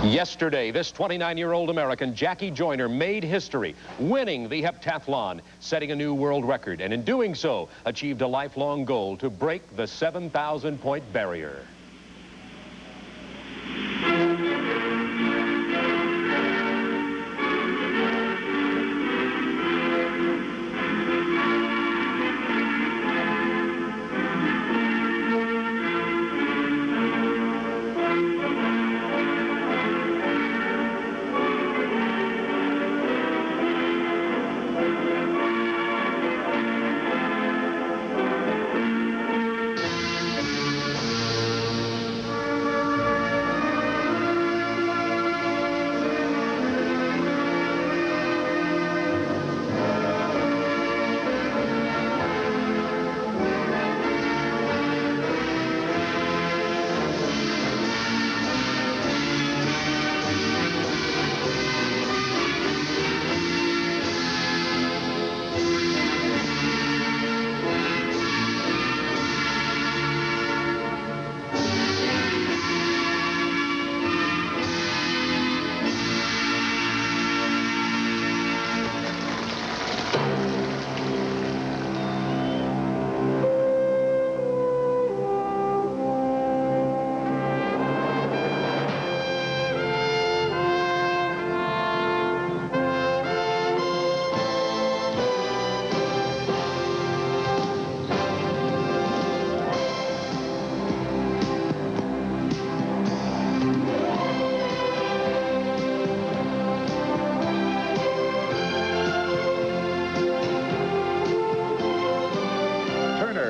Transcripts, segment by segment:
Yesterday, this 29-year-old American, Jackie Joyner, made history, winning the heptathlon, setting a new world record, and in doing so, achieved a lifelong goal to break the 7,000-point barrier.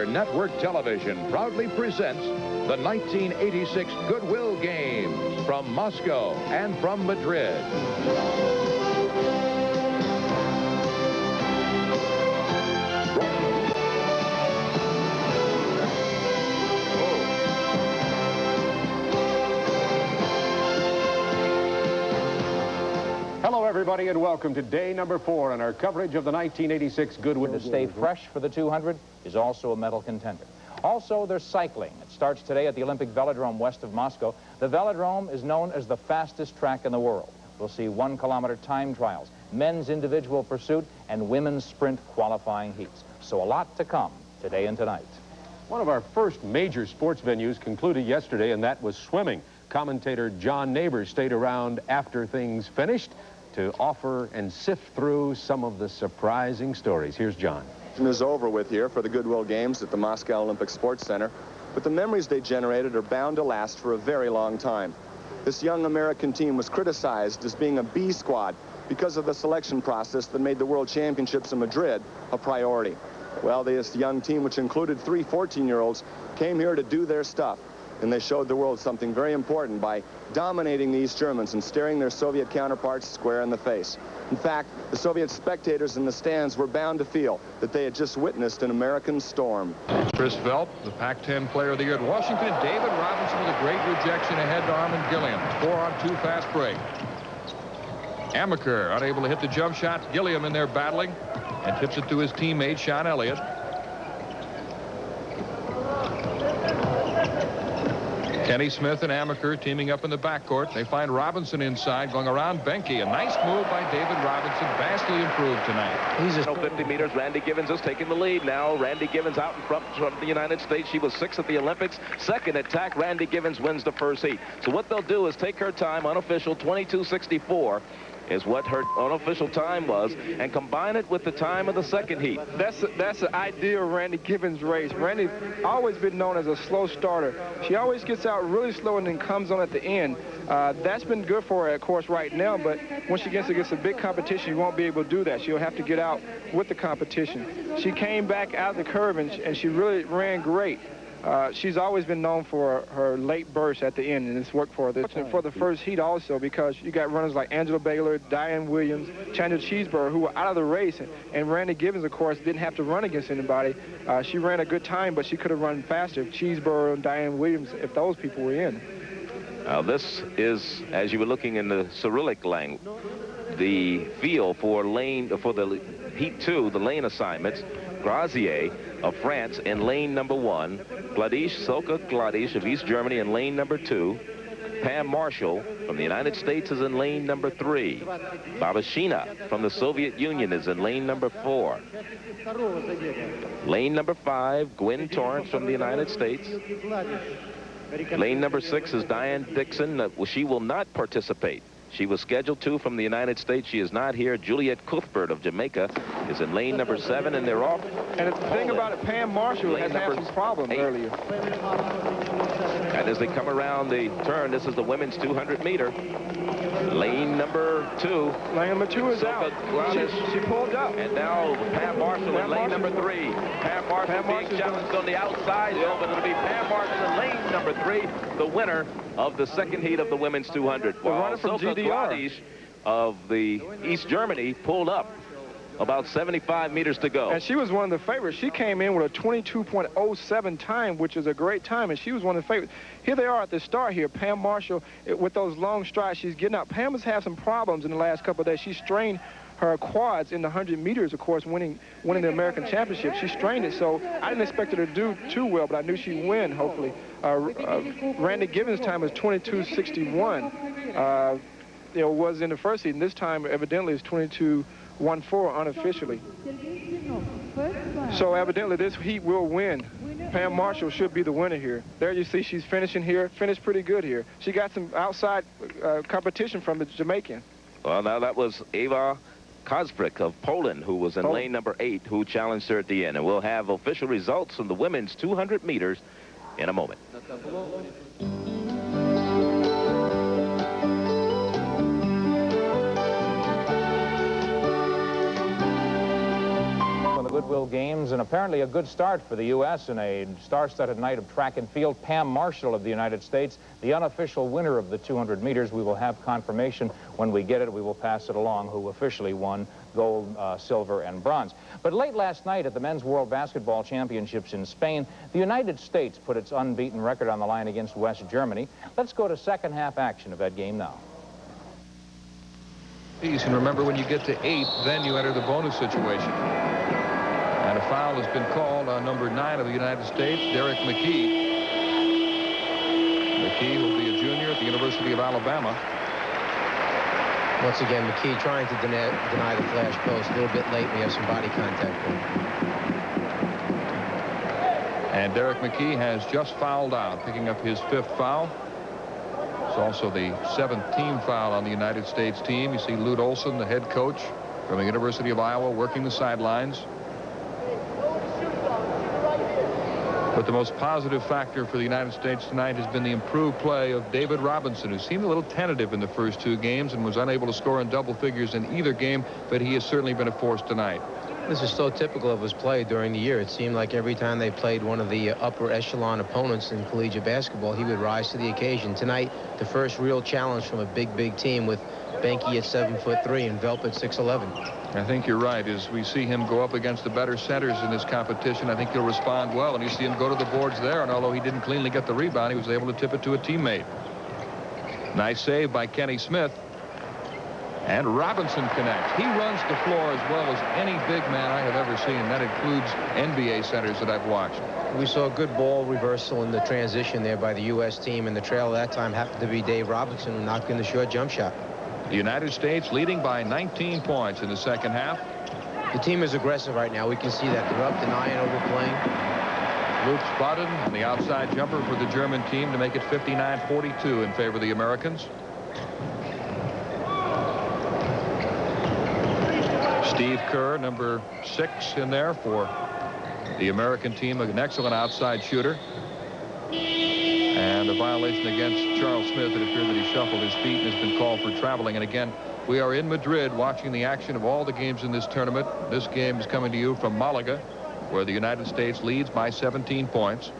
Network Television proudly presents the 1986 Goodwill Games from Moscow and from Madrid. Hello, everybody, and welcome to day number 4 on our coverage of the 1986 Goodwill. To stay fresh for the 200 is also a medal contender. Also, there's cycling. It starts today at the Olympic Velodrome west of Moscow. The Velodrome is known as the fastest track in the world. We'll see 1-kilometer time trials, men's individual pursuit, and women's sprint qualifying heats. So a lot to come today and tonight. One of our first major sports venues concluded yesterday, and that was swimming. Commentator John Neighbors stayed around after things finished to offer and sift through some of the surprising stories. Here's John. Is over with here for the Goodwill Games at the Moscow Olympic Sports Center, but the memories they generated are bound to last for a very long time. This young American team was criticized as being a B squad because of the selection process that made the World Championships in Madrid a priority. Well, this young team, which included 3 14-year-olds, came here to do their stuff. And they showed the world something very important by dominating the East Germans and staring their Soviet counterparts square in the face. In fact, the Soviet spectators in the stands were bound to feel that they had just witnessed an American storm. Chris Velp, the Pac-10 Player of the Year at Washington. David Robinson with a great rejection ahead to Armin Gilliam. 4-on-2 fast break. Amaker unable to hit the jump shot. Gilliam in there battling and tips it to his teammate, Sean Elliott. Kenny Smith and Amaker teaming up in the backcourt. They find Robinson inside, going around Benke. A nice move by David Robinson, vastly improved tonight. He's just 50 meters. Randy Givens is taking the lead now. Randy Givens out in front from the United States. She was 6th at the Olympics. Second attack, Randy Givens wins the first heat. So what they'll do is take her time, unofficial 22:64. Is what her unofficial time was, and combine it with the time of the second heat. That's the ideal Randy Givens race. Randy's always been known as a slow starter. She always gets out really slow and then comes on at the end. That's been good for her, of course, right now, but when she gets against a big competition, she won't be able to do that. She'll have to get out with the competition. She came back out of the curve, and she really ran great. She's always been known for her late burst at the end, and it's worked for her. For the first heat also, because you got runners like Angela Baylor, Diane Williams, Chandler Cheeseburger, who were out of the race, and Randy Givens, of course, didn't have to run against anybody. She ran a good time, but she could have run faster if Cheeseburger and Diane Williams, if those people were in. Now this is, as you were looking in the Cyrillic language, the feel for the heat 2, the lane assignments. Grazier of France in lane number 1, Gladish, Soka Gladish of East Germany in lane number 2, Pam Marshall from the United States is in lane number 3. Babashina from the Soviet Union is in lane number 4. Lane number 5, Gwen Torrance from the United States. Lane number 6 is Diane Dixon. She will not participate. She was scheduled to from the United States. She is not here. Juliet Cuthbert of Jamaica is in lane number 7, and they're off. And the thing about it, Pam Marshall has had some problems earlier. And as they come around the turn, this is the women's 200-meter. Lane number 2. Lane number 2 is out. She pulled up. And now Pam Marshall in lane number 3. Pam Marshall being challenged on the outside, though, but it'll be Pam Marshall in lane number 3, the winner of the second heat of the women's 200. The runner from GDR of the East Germany pulled up. About 75 meters to go. And she was one of the favorites. She came in with a 22.07 time, which is a great time, and she was one of the favorites. Here they are at the start here. Pam Marshall, with those long strides she's getting out. Pam has had some problems in the last couple of days. She strained her quads in the 100 meters, of course, winning the American Championship. She strained it, so I didn't expect her to do too well, but I knew she'd win, hopefully. Randy Gibbons' time is 22.61. Was in the first heat, and this time evidently is 22.14 unofficially. So evidently this heat will win. Pam Marshall should be the winner here. There you see she's finishing here, finished pretty good here. She got some outside competition from the Jamaican. Well, now that was Eva Kozbrik of Poland, who was in lane number 8, who challenged her at the end. And we'll have official results from the women's 200 meters in a moment. Goodwill games, and apparently a good start for the U.S. in a star-studded night of track and field. Pam Marshall of the United States, the unofficial winner of the 200 meters. We will have confirmation when we get it. We will pass it along, who officially won gold, silver, and bronze. But late last night at the Men's World Basketball Championships in Spain, the United States put its unbeaten record on the line against West Germany. Let's go to second half action of that game now. And remember, when you get to 8, then you enter the bonus situation. And a foul has been called on number 9 of the United States, DERRICK McKee. McKee will be a junior at the University of Alabama. Once again, McKee trying to deny the flash post. A little bit late. We have some body contact. And DERRICK McKee has just fouled out, picking up his 5th foul. It's also the 7th team foul on the United States team. You see Lute Olson, the head coach from the University of Iowa, working the sidelines. But the most positive factor for the United States tonight has been the improved play of David Robinson, who seemed a little tentative in the first 2 games and was unable to score in double figures in either game, but he has certainly been a force tonight. This is so typical of his play during the year. It seemed like every time they played one of the upper echelon opponents in collegiate basketball, he would rise to the occasion. Tonight, the first real challenge from a big team with Benke at 7'3" and Velp at 6'11". I think you're right. As we see him go up against the better centers in this competition, I think he'll respond well. And you see him go to the boards there, and although he didn't cleanly get the rebound, he was able to tip it to a teammate. Nice save by Kenny Smith. And Robinson connects. He runs the floor as well as any big man I have ever seen. That includes NBA centers that I've watched. We saw a good ball reversal in the transition there by the U.S. team, and the trail that time happened to be Dave Robinson, who knocked in the short jump shot. The United States leading by 19 points in the second half. The team is aggressive right now. We can see that. They're up, denying overplaying. Luke spotted on the outside jumper for the German team to make it 59-42 in favor of the Americans. Steve Kerr, number 6 in there for the American team, an excellent outside shooter. And a violation against Charles Smith. It appeared that he shuffled his feet and has been called for traveling. And again, we are in Madrid watching the action of all the games in this tournament. This game is coming to you from Malaga, where the United States leads by 17 points.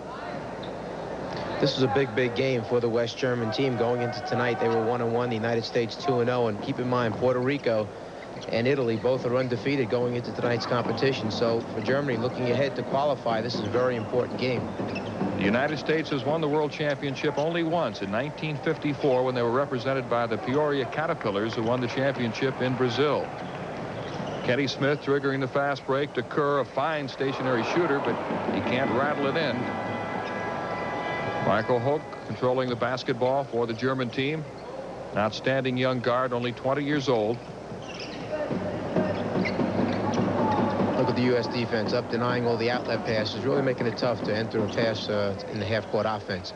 This is a big game for the West German team. Going into tonight, they were 1-1, the United States 2-0. And keep in mind, Puerto Rico and Italy both are undefeated going into tonight's competition. So for Germany, looking ahead to qualify, this is a very important game. The United States has won the World Championship only once, in 1954, when they were represented by the Peoria Caterpillars, who won the championship in Brazil. Kenny Smith triggering the fast break to Kerr, a fine stationary shooter, but he can't rattle it in. Michael Hoch controlling the basketball for the German team. Outstanding young guard, only 20 years old. Look at the U.S. defense up, denying all the outlet passes, really making it tough to enter a pass in the half-court offense.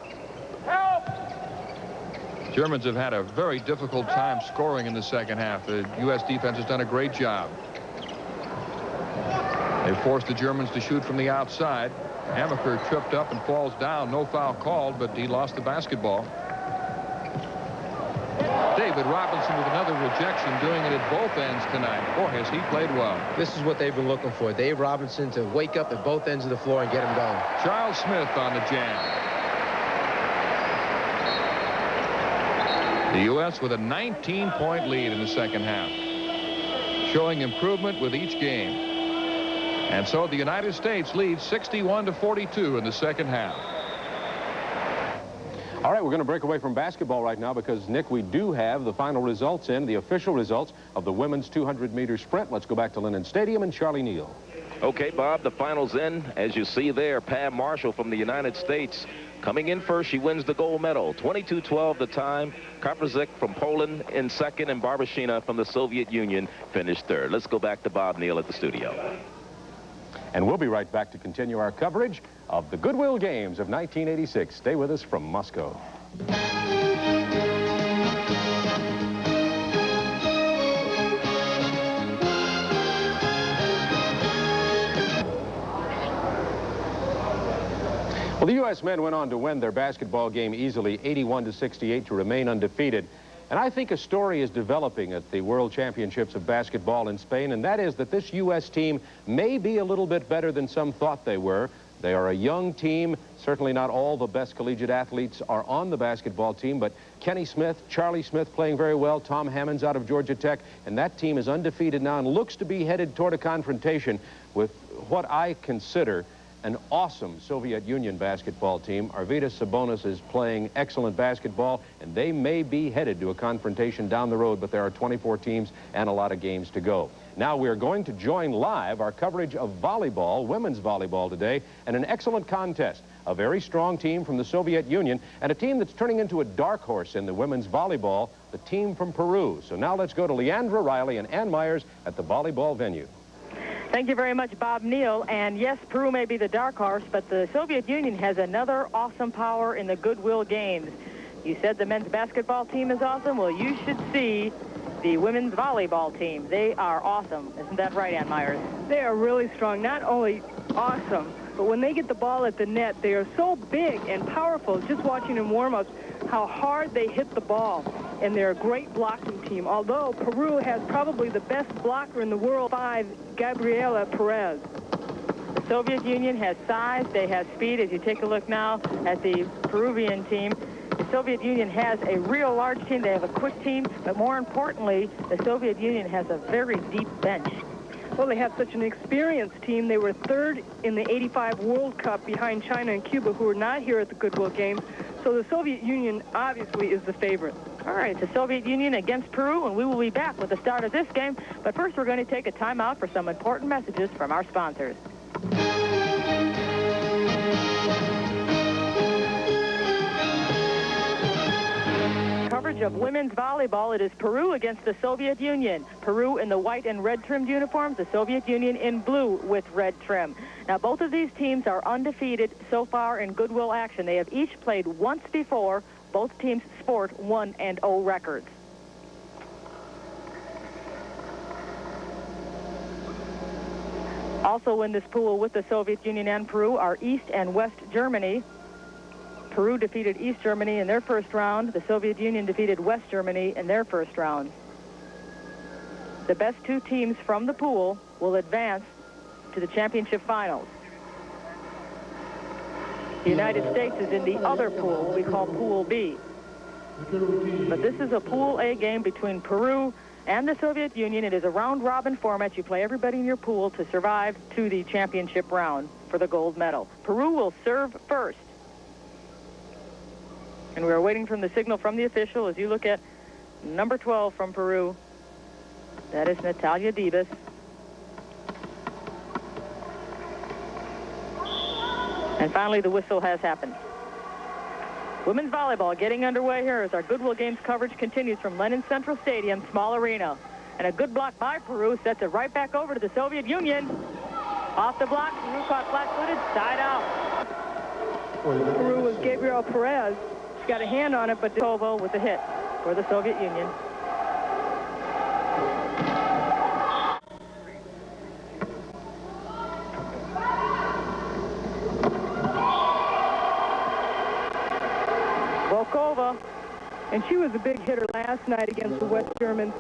Germans have had a very difficult time scoring in the second half. The U.S. defense has done a great job. They forced the Germans to shoot from the outside. Amaker tripped up and falls down. No foul called, but he lost the basketball. David Robinson with another rejection, doing it at both ends tonight. Boy, has he played well. This is what they've been looking for. Dave Robinson to wake up at both ends of the floor and get him going. Charles Smith on the jam. The U.S. with a 19-point lead in the second half, showing improvement with each game. And so the United States leads 61-42 in the second half. All right, we're going to break away from basketball right now because, Nick, we do have the final results in, the official results of the women's 200-meter sprint. Let's go back to Lennon Stadium and Charlie Neal. Okay, Bob, the finals in. As you see there, Pam Marshall from the United States coming in first. She wins the gold medal. 22:12 the time. Kaprzyk from Poland in second, and Barbashina from the Soviet Union finished third. Let's go back to Bob Neal at the studio. And we'll be right back to continue our coverage of the Goodwill Games of 1986. Stay with us from Moscow. Well, the U.S. men went on to win their basketball game easily, 81-68, to remain undefeated. And I think a story is developing at the World Championships of Basketball in Spain, and that is that this U.S. team may be a little bit better than some thought they were. They are a young team. Certainly not all the best collegiate athletes are on the basketball team, but Kenny Smith, Charlie Smith playing very well, Tom Hammonds out of Georgia Tech, and that team is undefeated now and looks to be headed toward a confrontation with what I consider an awesome Soviet Union basketball team. Arvydas Sabonis is playing excellent basketball, and they may be headed to a confrontation down the road, but there are 24 teams and a lot of games to go. Now we're going to join live our coverage of volleyball, women's volleyball today, and an excellent contest. A very strong team from the Soviet Union and a team that's turning into a dark horse in the women's volleyball, the team from Peru. So now let's go to Leandra Riley and Ann Myers at the volleyball venue. Thank you very much, Bob Neal. And yes, Peru may be the dark horse, but the Soviet Union has another awesome power in the Goodwill Games. You said the men's basketball team is awesome. Well, you should see the women's volleyball team. They are awesome. Isn't that right, Ann Myers? They are really strong. Not only awesome, but when they get the ball at the net, they are so big and powerful. Just watching in warm-ups, how hard they hit the ball. And they're a great blocking team. Although Peru has probably the best blocker in the world, Gabriela Perez. The Soviet Union has size, they have speed. As you take a look now at the Peruvian team, the Soviet Union has a real large team. They have a quick team, but more importantly, the Soviet Union has a very deep bench. Well, they have such an experienced team. They were third in the '85 World Cup behind China and Cuba, who are not here at the Goodwill Games. So the Soviet Union obviously is the favorite. All right, the Soviet Union against Peru, and we will be back with the start of this game. But first, we're going to take a timeout for some important messages from our sponsors. Coverage of women's volleyball. It is Peru against the Soviet Union. Peru in the white and red trimmed uniforms, the Soviet Union in blue with red trim. Now, both of these teams are undefeated so far in Goodwill action. They have each played once before. Both teams sport 1-0 records. Also in this pool with the Soviet Union and Peru are East and West Germany. Peru defeated East Germany in their first round. The Soviet Union defeated West Germany in their first round. The best two teams from the pool will advance to the championship finals. The United States is in the other pool we call Pool B. But this is a Pool A game between Peru and the Soviet Union. It is a round-robin format. You play everybody in your pool to survive to the championship round for the gold medal. Peru will serve first. And we're waiting for the signal from the official as you look at number 12 from Peru. That is Natalia Dibas. And finally, the whistle has happened. Women's volleyball getting underway here as our Goodwill Games coverage continues from Lenin Central Stadium, small arena. And a good block by Peru sets it right back over to the Soviet Union. Off the block, Peru caught flat-footed, side out. Peru was Gabriel Perez. She got a hand on it, but Pavel with the hit for the Soviet Union. Volkova. And she was a big hitter last night against the West Germans.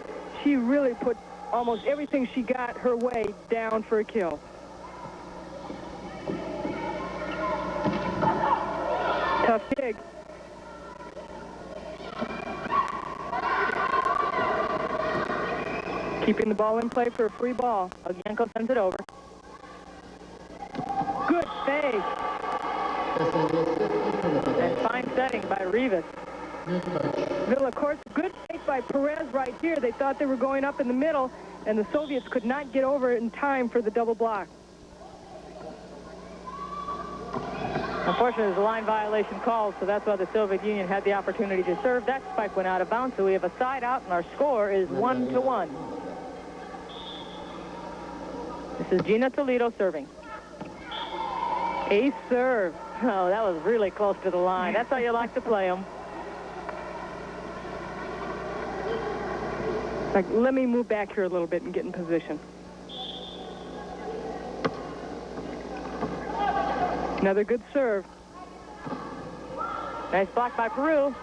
She really put almost everything she got her way down for a kill. Tough dig. Keeping the ball in play for a free ball. Olga sends it over. Good fake. And fine setting by Rivas. Of course, good fake by Perez right here. They thought they were going up in the middle, and the Soviets could not get over it in time for the double block. Unfortunately, there's a line violation called, so that's why the Soviet Union had the opportunity to serve. That spike went out of bounds, so we have a side out, and our score is 1-1. This is Gina Toledo serving. Ace serve. Oh, that was really close to the line. That's how you like to play them. Like, let me move back here a little bit and get in position. Another good serve. Nice block by Peru.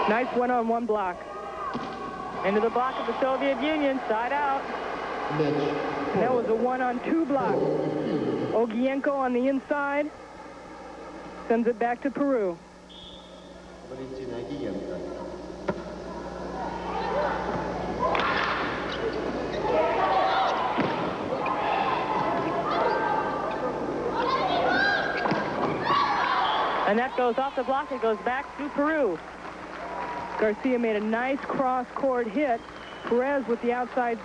Nice one-on-one block. Into the block of the Soviet Union, side out. And that was a one-on-two block. Ogienko on the inside. Sends it back to Peru. And that goes off the block. It goes back to Peru. Garcia made a nice cross-court hit. Perez with the outside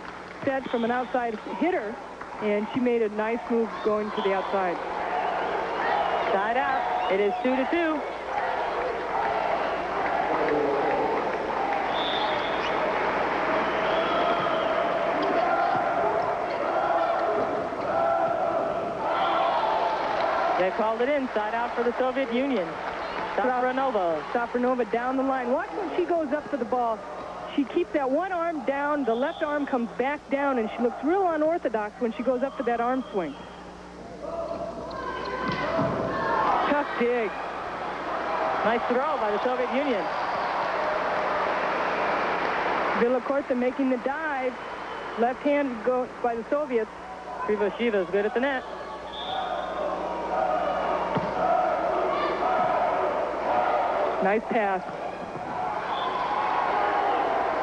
set from an outside hitter, and she made a nice move going to the outside. Side out. It is 2-2. They called it in. Side out for the Soviet Union. Safronova down the line. Watch when she goes up for the ball. She keeps that one arm down. The left arm comes back down, and she looks real unorthodox when she goes up to that arm swing. Tough dig. Nice throw by the Soviet Union. Villacorta making the dive. Left hand go by the Soviets. Krivoshiva is good at the net. Nice pass.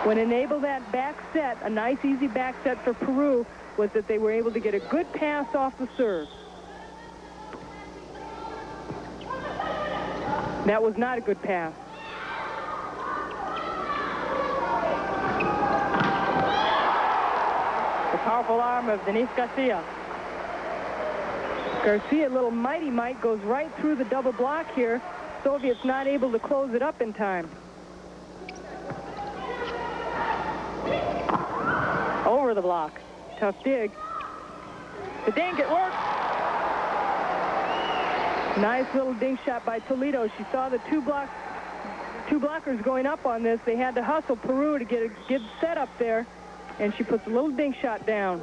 What enabled that back set, a nice easy back set for Peru, was that they were able to get a good pass off the serve. That was not a good pass. The powerful arm of Denise Garcia. Garcia, little mighty might, goes right through the double block here. Soviets not able to close it up in time. Over the block. Tough dig. The dink, it worked. Nice little dink shot by Toledo. She saw the two blockers going up on this. They had to hustle Peru to get a good set up there, and she puts a little dink shot down.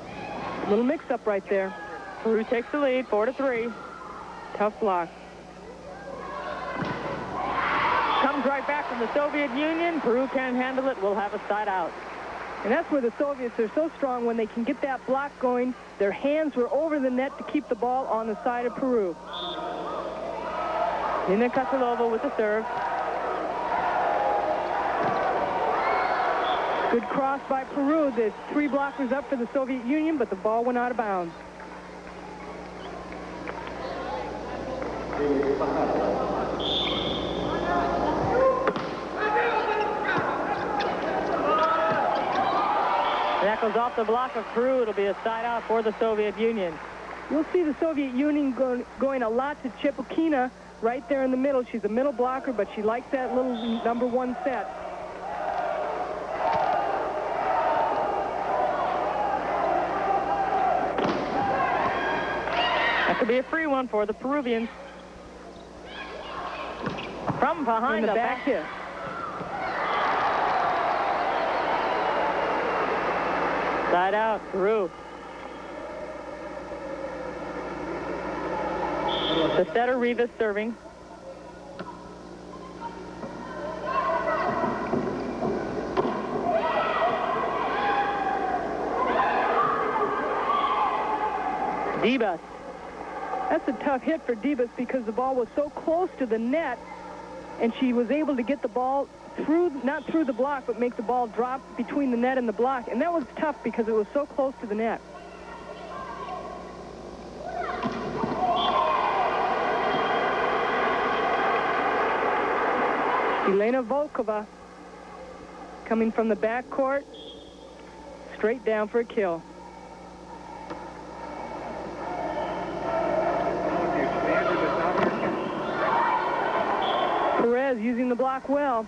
A little mix-up right there. Peru takes the lead, 4-3. Tough block. Comes right back from the Soviet Union. Peru can't handle it. We'll have a side out. And that's where the Soviets are so strong. When they can get that block going, their hands were over the net to keep the ball on the side of Peru. Nina Kasilova with the serve. Good cross by Peru. There's three blockers up for the Soviet Union, but the ball went out of bounds. goes off the block of Peru. It'll be a side out for the Soviet Union. You'll see the Soviet Union going a lot to Chepukina right there in the middle. She's a middle blocker, but she likes that little #1 set. That could be a free one for the Peruvians. From behind the back hit. Side out, Peru. The setter, Rivas, serving. Dibas. That's a tough hit for Dibas because the ball was so close to the net, and she was able to get the ball through, not through the block, but make the ball drop between the net and the block. And that was tough because it was so close to the net. Elena Volkova coming from the back court, straight down for a kill. Perez using the block well.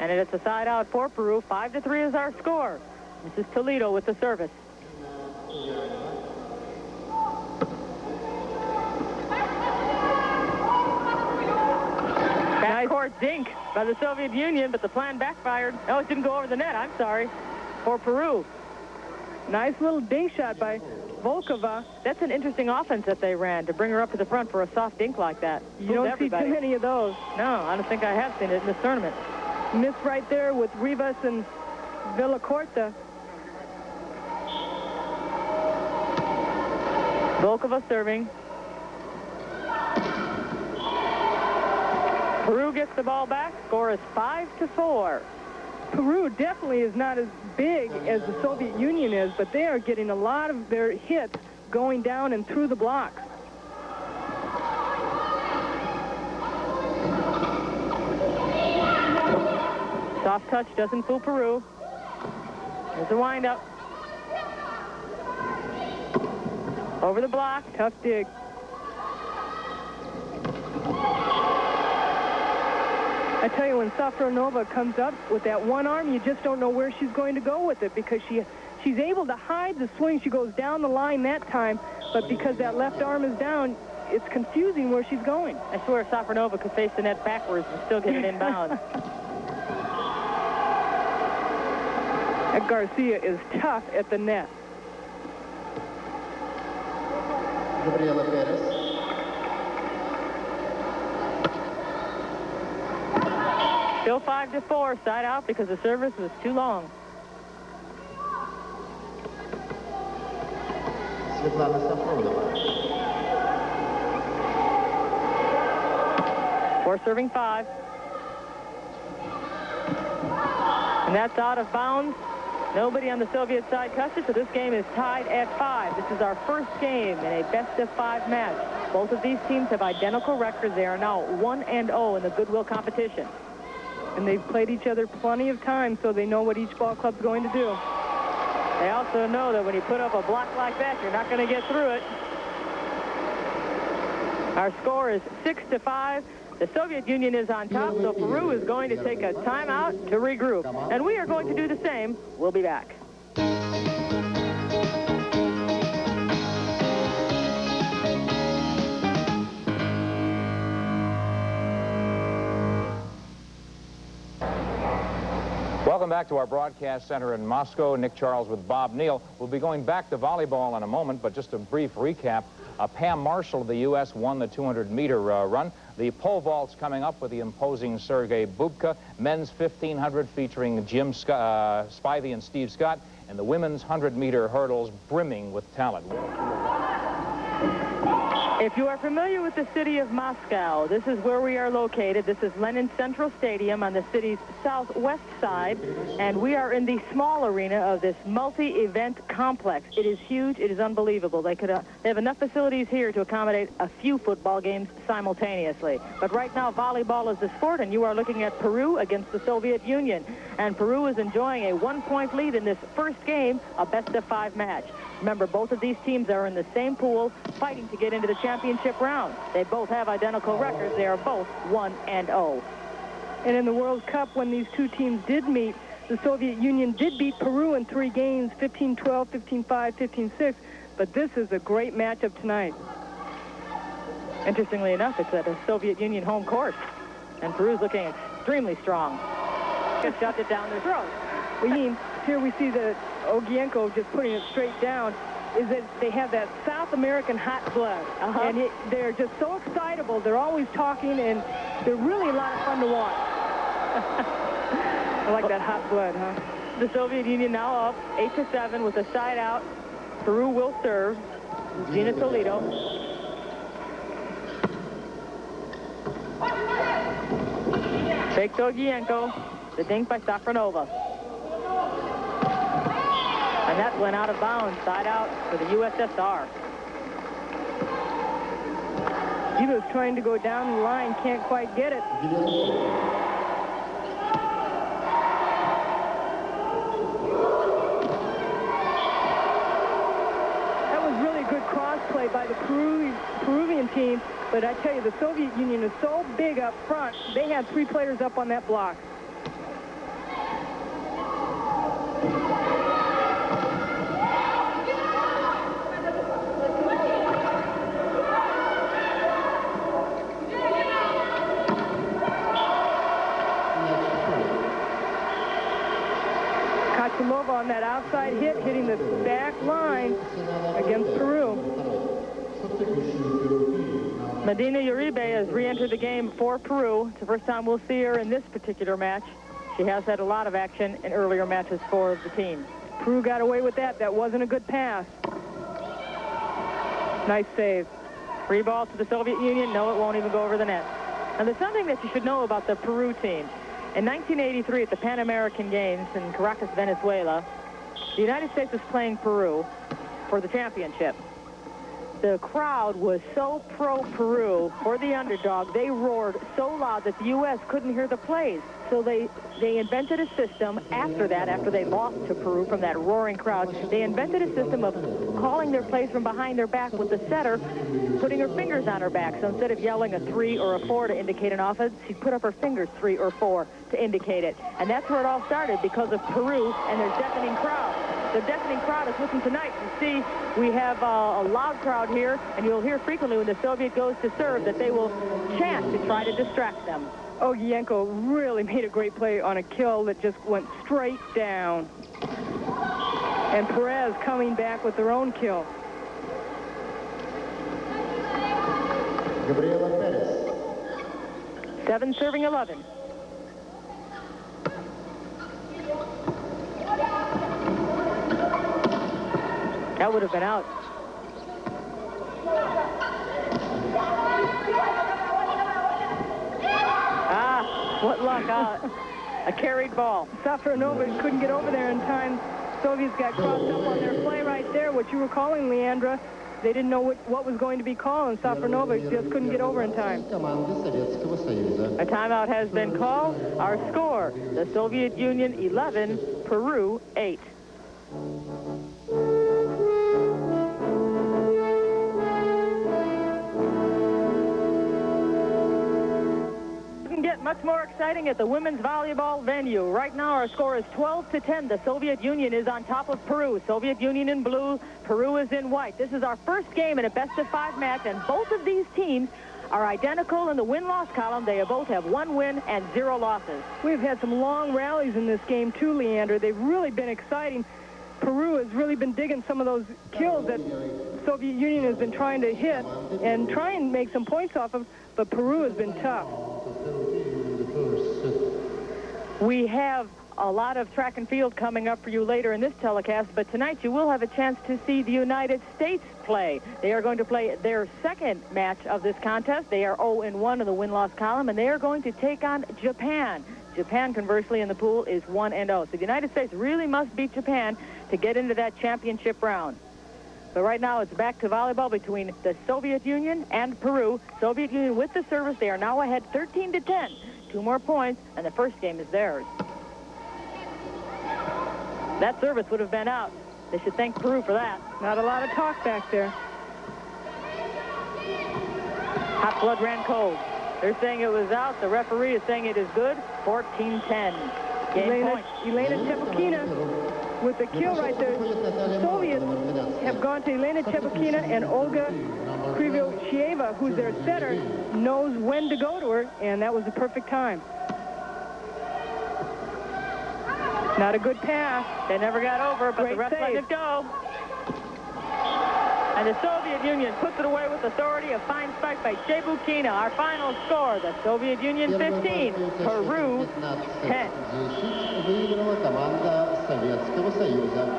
And it's a side out for Peru. 5-3 is our score. This is Toledo with the service. Backcourt dink by the Soviet Union, but the plan backfired. Oh, it didn't go over the net. I'm sorry. For Peru. Nice little dink shot by Volkova. That's an interesting offense that they ran to bring her up to the front for a soft dink like that. You don't see too many of those. No, I don't think I have seen it in this tournament. Miss right there with Rivas and Villacorta. Volkova serving. Peru gets the ball back. Score is 5-4. Peru definitely is not as big as the Soviet Union is, but they are getting a lot of their hits going down and through the blocks. Soft touch doesn't fool Peru. There's a windup. Over the block. Tough dig. I tell you, when Safronova comes up with that one arm, you just don't know where she's going to go with it because she's able to hide the swing. She goes down the line that time, but because that left arm is down, it's confusing where she's going. I swear Safronova could face the net backwards and still get it inbound. That Garcia is tough at the net. Still 5-4, side out because the service was too long. We're serving 5. And that's out of bounds. Nobody on the Soviet side touched it, so this game is tied at 5. This is our first game in a best-of-5 match. Both of these teams have identical records. They are now 1-0 in the Goodwill competition. And they've played each other plenty of times, so they know what each ball club's going to do. They also know that when you put up a block like that, you're not going to get through it. Our score is 6-5. The Soviet Union is on top, so Peru is going to take a timeout to regroup. And we are going to do the same. We'll be back. Welcome back to our broadcast center in Moscow. Nick Charles with Bob Neal. We'll be going back to volleyball in a moment, but just a brief recap. Pam Marshall of the U.S. won the 200-meter run. The pole vault's coming up with the imposing Sergei Bubka. Men's 1,500 featuring Jim Spivey and Steve Scott. And the women's 100-meter hurdles brimming with talent. If you are familiar with the city of Moscow, this is where we are located. This is Lenin Central Stadium on the city's southwest side, and we are in the small arena of this multi-event complex. It is huge. It is unbelievable. They have enough facilities here to accommodate a few football games simultaneously. But right now, volleyball is the sport, and you are looking at Peru against the Soviet Union. And Peru is enjoying a 1-point lead in this first game, a best-of-5 match. Remember, both of these teams are in the same pool, fighting to get into the championship round. They both have identical records. They are both 1-0. And in the World Cup, when these two teams did meet, the Soviet Union did beat Peru in 3 games, 15-12, 15-5, 15-6. But this is a great matchup tonight. Interestingly enough, it's at a Soviet Union home court, and Peru's looking extremely strong. Just shoved it down their throat. Here we see that Ogienko just putting it straight down, is that they have that South American hot blood. And they're just so excitable. They're always talking, and they're really a lot of fun to watch. I like that hot blood, huh? The Soviet Union now up 8-7 with a side out. Peru will serve. Gina Toledo. Fakes Ogienko. The dink by Safronova. And that went out of bounds, side out for the USSR. Gilo's trying to go down the line, can't quite get it. That was really good cross play by the Peruvian team, but I tell you, the Soviet Union is so big up front, they had 3 players up on that block. On that outside hit, hitting the back line against Peru. Medina Uribe has re-entered the game for Peru. It's the first time we'll see her in this particular match. She has had a lot of action in earlier matches for the team. Peru got away with that. That wasn't a good pass. Nice save. Free ball to the Soviet Union. No, it won't even go over the net. And there's something that you should know about the Peru team. In 1983, at the Pan American Games in Caracas, Venezuela, the United States was playing Peru for the championship. The crowd was so pro-Peru, for the underdog, they roared so loud that the U.S. couldn't hear the plays. So they invented a system after that, after they lost to Peru from that roaring crowd. They invented a system of calling their plays from behind their back with the setter putting her fingers on her back. So instead of yelling a 3 or a 4 to indicate an offense, she'd put up her fingers 3 or 4 to indicate it. And that's where it all started, because of Peru and their deafening crowd. The deafening crowd is listening tonight. You see, we have a loud crowd here, and you'll hear frequently when the Soviet goes to serve that they will chant to try to distract them. Ogienko really made a great play on a kill that just went straight down. And Perez coming back with their own kill. 7 serving 11. That would have been out. What luck, a carried ball. Safronova couldn't get over there in time. Soviets got crossed up on their play right there, what you were calling, Leandra. They didn't know what was going to be called, and Safronova just couldn't get over in time. A timeout has been called. Our score, the Soviet Union 11, Peru 8. Much more exciting at the women's volleyball venue. Right now our score is 12-10. The Soviet Union is on top of Peru. Soviet Union in blue, Peru is in white. This is our first game in a best-of-5 match, and both of these teams are identical in the win-loss column. They both have 1 win and 0 losses. We've had some long rallies in this game too, Leander. They've really been exciting. Peru has really been digging some of those kills that Soviet Union has been trying to hit and try and make some points off of, but Peru has been tough. We have a lot of track and field coming up for you later in this telecast, but tonight you will have a chance to see the United States play. They are going to play their second match of this contest. They are 0-1 in the win-loss column, and they are going to take on Japan. Japan, conversely, in the pool is 1-0. So the United States really must beat Japan to get into that championship round. But right now it's back to volleyball between the Soviet Union and Peru. Soviet Union with the service. They are now ahead 13-10. 2 more points, and the first game is theirs. That service would have been out. They should thank Peru for that. Not a lot of talk back there. Hot blood ran cold. They're saying it was out. The referee is saying it is good. 14-10. Game point. Elena Chebukina with the kill right there. The Soviets have gone to Elena Chebukina, and Olga Krivoshieva, who's their setter, knows when to go to her, and that was the perfect time. Not a good pass. They never got over, but the ref let it go. And the Soviet Union puts it away with authority. A fine spike by Chebukina. Our final score, the Soviet Union 15, Peru 10.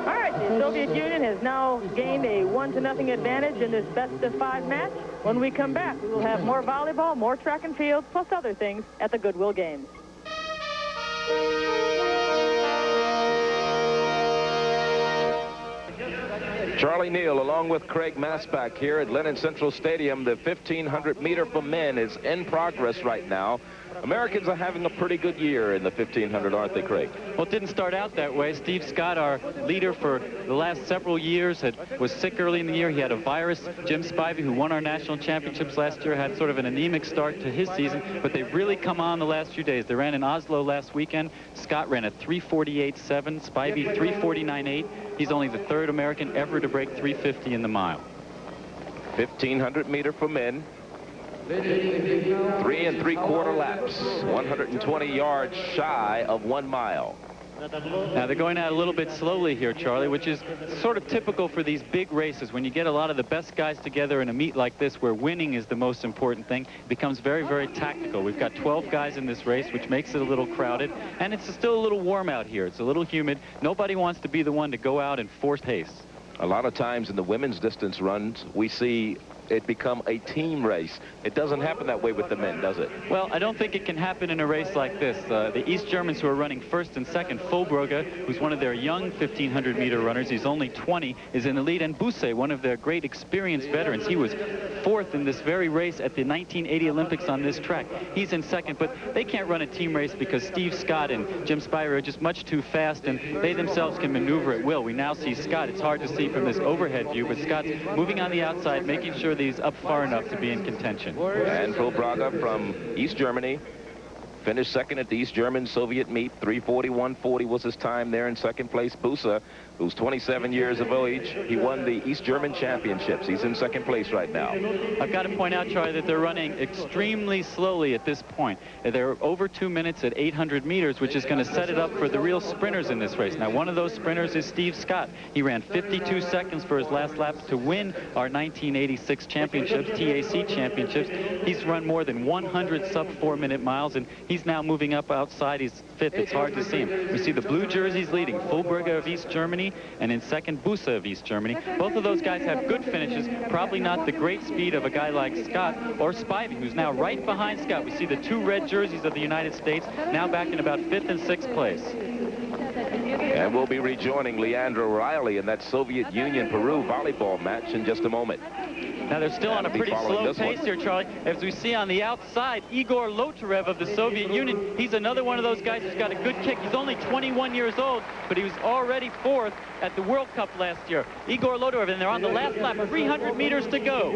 All right, the Soviet Union has now gained a 1-0 advantage in this best-of-5 match. When we come back, we will have more volleyball, more track and field, plus other things at the Goodwill Games. Charlie Neal along with Craig Masbach here at Lennon Central Stadium. The 1,500 meter for men is in progress right now. Americans are having a pretty good year in the 1,500, aren't they, Craig? Well, it didn't start out that way. Steve Scott, our leader for the last several years, was sick early in the year. He had a virus. Jim Spivey, who won our national championships last year, had sort of an anemic start to his season, but they've really come on the last few days. They ran in Oslo last weekend. Scott ran a 3:48.7, Spivey 3:49.8. He's only the 3rd American ever to break 3:50 in the mile. 1,500 meter for men. 3 3/4 laps, 120 yards shy of 1 mile. Now they're going out a little bit slowly here, Charlie, which is sort of typical for these big races. When you get a lot of the best guys together in a meet like this where winning is the most important thing, it becomes very, very tactical. We've got 12 guys in this race, which makes it a little crowded, and it's still a little warm out here. It's a little humid. Nobody wants to be the one to go out and force pace. A lot of times in the women's distance runs, we see it become a team race. It doesn't happen that way with the men, does it? Well, I don't think it can happen in a race like this. The East Germans who are running first and second, Fulbrugge, who's one of their young 1,500 meter runners, he's only 20, is in the lead, and Busse, one of their great experienced veterans. He was 4th in this very race at the 1980 Olympics on this track. He's in second, but they can't run a team race because Steve Scott and Jim Spivey are just much too fast, and they themselves can maneuver at will. We now see Scott. It's hard to see from this overhead view, but Scott's moving on the outside, making sure that he's up far enough to be in contention. And Fulbrugge from East Germany finished second at the East German Soviet meet. 3:41.40 was his time there in second place. Busse, who's 27 years of age, he won the East German championships. He's in second place right now. I've got to point out, Charlie, that they're running extremely slowly at this point. They're over 2 minutes at 800 meters, which is going to set it up for the real sprinters in this race. Now, one of those sprinters is Steve Scott. He ran 52 seconds for his last lap to win our 1986 championships, TAC championships. He's run more than 100 sub-4-minute miles, and he's now moving up outside. He's 5th. It's hard to see him. We see the blue jerseys leading, Fulbrugge of East Germany, and in second, Busse of East Germany. Both of those guys have good finishes, probably not the great speed of a guy like Scott or Spivey, who's now right behind Scott. We see the 2 red jerseys of the United States now back in about 5th and 6th place. And we'll be rejoining Leandra Riley in that Soviet Union-Peru volleyball match in just a moment. Now they're still on a pretty slow pace here, Charlie. As we see on the outside, Igor Lotarev of the Soviet Union, he's another one of those guys who's got a good kick. He's only 21 years old, but he was already 4th at the World Cup last year. Igor Lotarev, and they're on the last lap, 300 meters to go.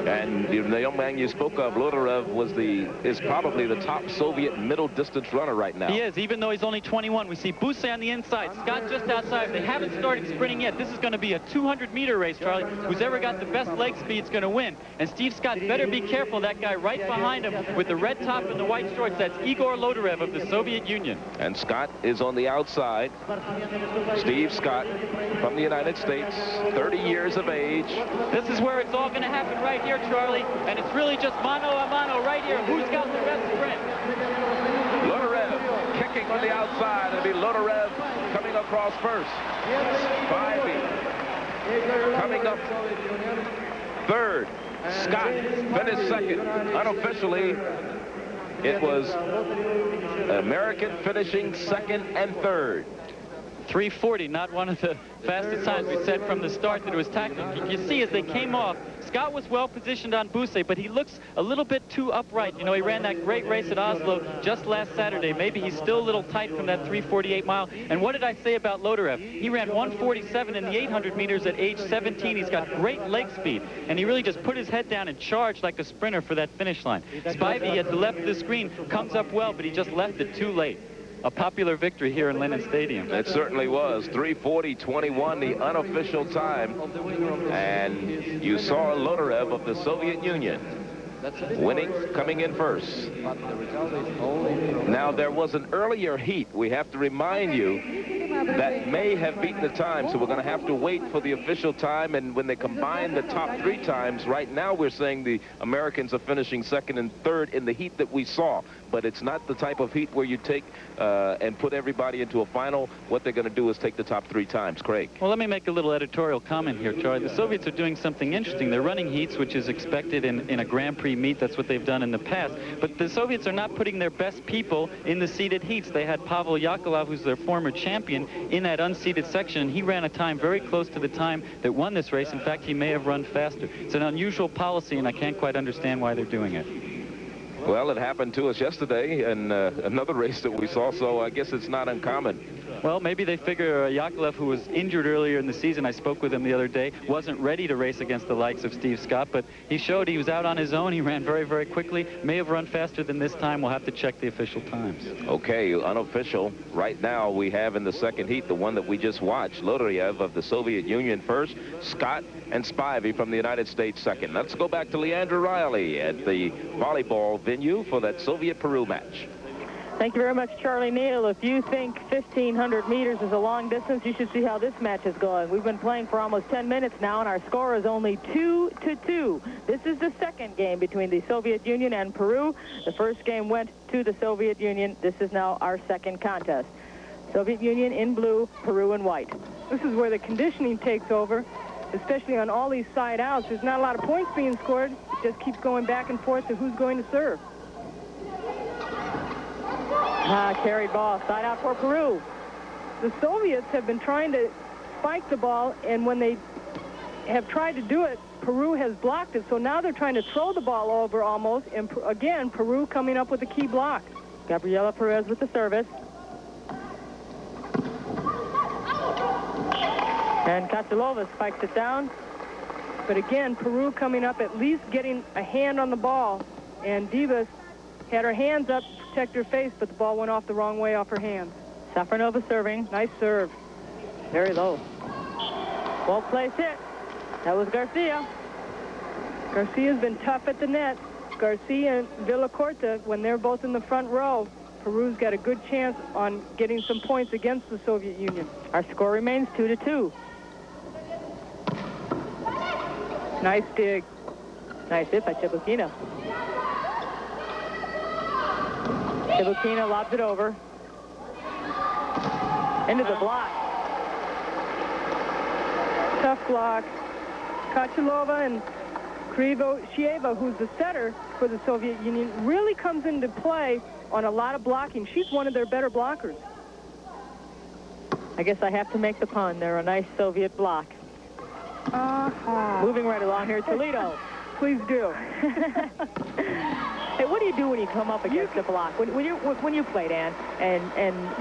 And the young man you spoke of, Lotarev, is probably the top Soviet middle distance runner right now. He is, even though he's only 21. We see Busse on the inside, Scott just outside. They haven't started sprinting yet. This is going to be a 200-meter race, Charlie. Who's ever got the best leg speed is going to win. And Steve Scott better be careful. That guy right behind him with the red top and the white shorts, that's Igor Lotarev of the Soviet Union. And Scott is on the outside. Steve Scott from the United States, 30 years of age. This is where it's all going to happen right here, Charlie. And it's really just mano a mano right here. Who's got the best sprint? Lotarev kicking on the outside. It'll be Lotarev coming across first. Spivey coming up third. Scott finished second. Unofficially, it was American finishing second and third. 3:40, not one of the fastest times. We said from the start that it was tactical. You see, as they came off, Scott was well positioned on Busset, but he looks a little bit too upright. You know, he ran that great race at Oslo just last Saturday. Maybe he's still a little tight from that 3:48 mile. And what did I say about Lotarev? He ran 1:47 in the 800 meters at age 17. He's got great leg speed, and he really just put his head down and charged like a sprinter for that finish line. Spivey at the left of the screen comes up well, but he just left it too late. A popular victory here in Lenin Stadium. It certainly was. 3:40.21, the unofficial time. And you saw Lotarev of the Soviet Union winning, coming in first. Now, there was an earlier heat, we have to remind you, that may have beaten the time, so we're going to have to wait for the official time. And when they combine the top 3 times, right now we're saying the Americans are finishing second and third in the heat that we saw. But it's not the type of heat where you take and put everybody into a final. What they're going to do is take the top 3 times. Craig. Well, let me make a little editorial comment here, Charlie. The Soviets are doing something interesting. They're running heats, which is expected in a Grand Prix meet. That's what they've done in the past. But the Soviets are not putting their best people in the seeded heats. They had Pavel Yakovlev, who's their former champion, in that unseeded section. He ran a time very close to the time that won this race. In fact, he may have run faster. It's an unusual policy, and I can't quite understand why they're doing it. Well, it happened to us yesterday in another race that we saw, so I guess it's not uncommon. Well, maybe they figure Yakovlev, who was injured earlier in the season, I spoke with him the other day, wasn't ready to race against the likes of Steve Scott, but he showed he was out on his own. He ran very, very quickly. May have run faster than this time. We'll have to check the official times. Okay, unofficial. Right now we have in the second heat the one that we just watched, Lotarev of the Soviet Union first, Scott and Spivey from the United States second. Let's go back to Leandra Riley at the volleyball venue for that Soviet-Peru match. Thank you very much, Charlie Neal. If you think 1,500 meters is a long distance, you should see how this match is going. We've been playing for almost 10 minutes now, and our score is only 2-2. This is the second game between the Soviet Union and Peru. The first game went to the Soviet Union. This is now our second contest. Soviet Union in blue, Peru in white. This is where the conditioning takes over, especially on all these side outs. There's not a lot of points being scored. It just keeps going back and forth to who's going to serve. Carried ball, side out for Peru. The Soviets have been trying to spike the ball, and when they have tried to do it, Peru has blocked it. So now they're trying to throw the ball over almost, and again, Peru coming up with a key block. Gabriela Perez with the service. And Kachalova spikes it down. But again, Peru coming up, at least getting a hand on the ball, and Divas had her hands up to protect her face, but the ball went off the wrong way off her hands. Safronova serving. Nice serve. Very low. Well placed hit. That was Garcia. Garcia's been tough at the net. Garcia and Villacorta, when they're both in the front row, Peru's got a good chance on getting some points against the Soviet Union. Our score remains 2-2. Nice dig. Nice hit by Chibukina. Chibukina lobs it over. Into the block. Tough block. Kachalova and Krivoshieva, who's the setter for the Soviet Union, really comes into play on a lot of blocking. She's one of their better blockers. I guess I have to make the pun. They're a nice Soviet block. Moving right along here, Toledo. Please do. Hey, what do you do when you come up against the block? When you play, Dan, and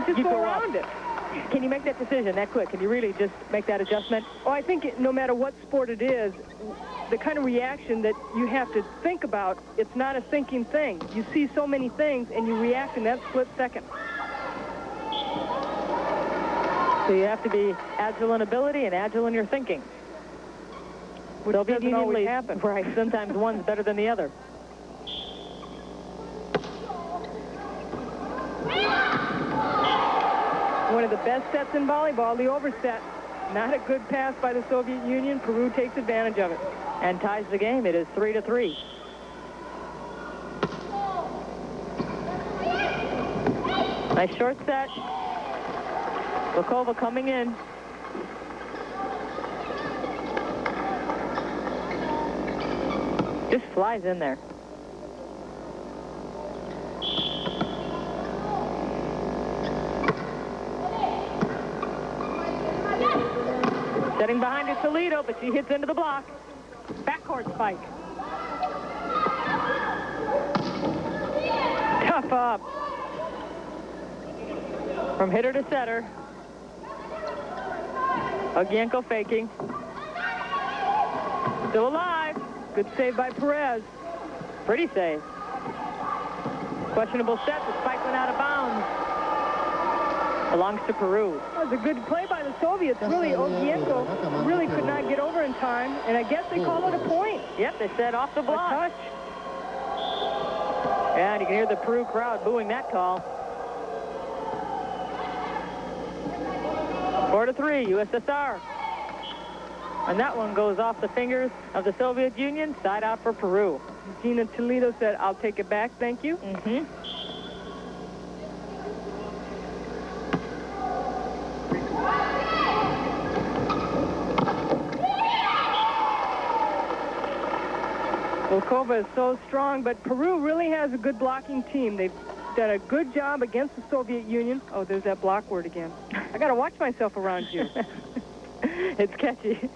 you go around it. Can you make that decision that quick? Can you really just make that adjustment? Oh, I think no matter what sport it is, the kind of reaction that you have to think about, it's not a thinking thing. You see so many things, and you react in that split second. So you have to be agile in ability and agile in your thinking. Which doesn't always happen. Right, sometimes one's better than the other. One of the best sets in volleyball, the overset. Not a good pass by the Soviet Union. Peru takes advantage of it. And ties the game. It is 3-3. Nice short set. Vukova coming in. Just flies in there. Setting behind it, Toledo, but she hits into the block. Backcourt spike. Tough up. From hitter to setter. Ogienko faking. Still alive. Good save by Perez. Pretty save. Questionable set. The spike went out of bounds. Belongs to Peru. That was a good play by the Soviets. Really, Ogienko really could not get over in time, and I guess they called it a point. Yep, they said off the block. A touch. And you can hear the Peru crowd booing that call. 4-3, USSR. And that one goes off the fingers of the Soviet Union, side out for Peru. Gina Toledo said, "I'll take it back, thank you." Mm-hmm. Vukova is so strong, but Peru really has a good blocking team. They've done a good job against the Soviet Union. Oh, there's that block word again. I got to watch myself around you. It's catchy.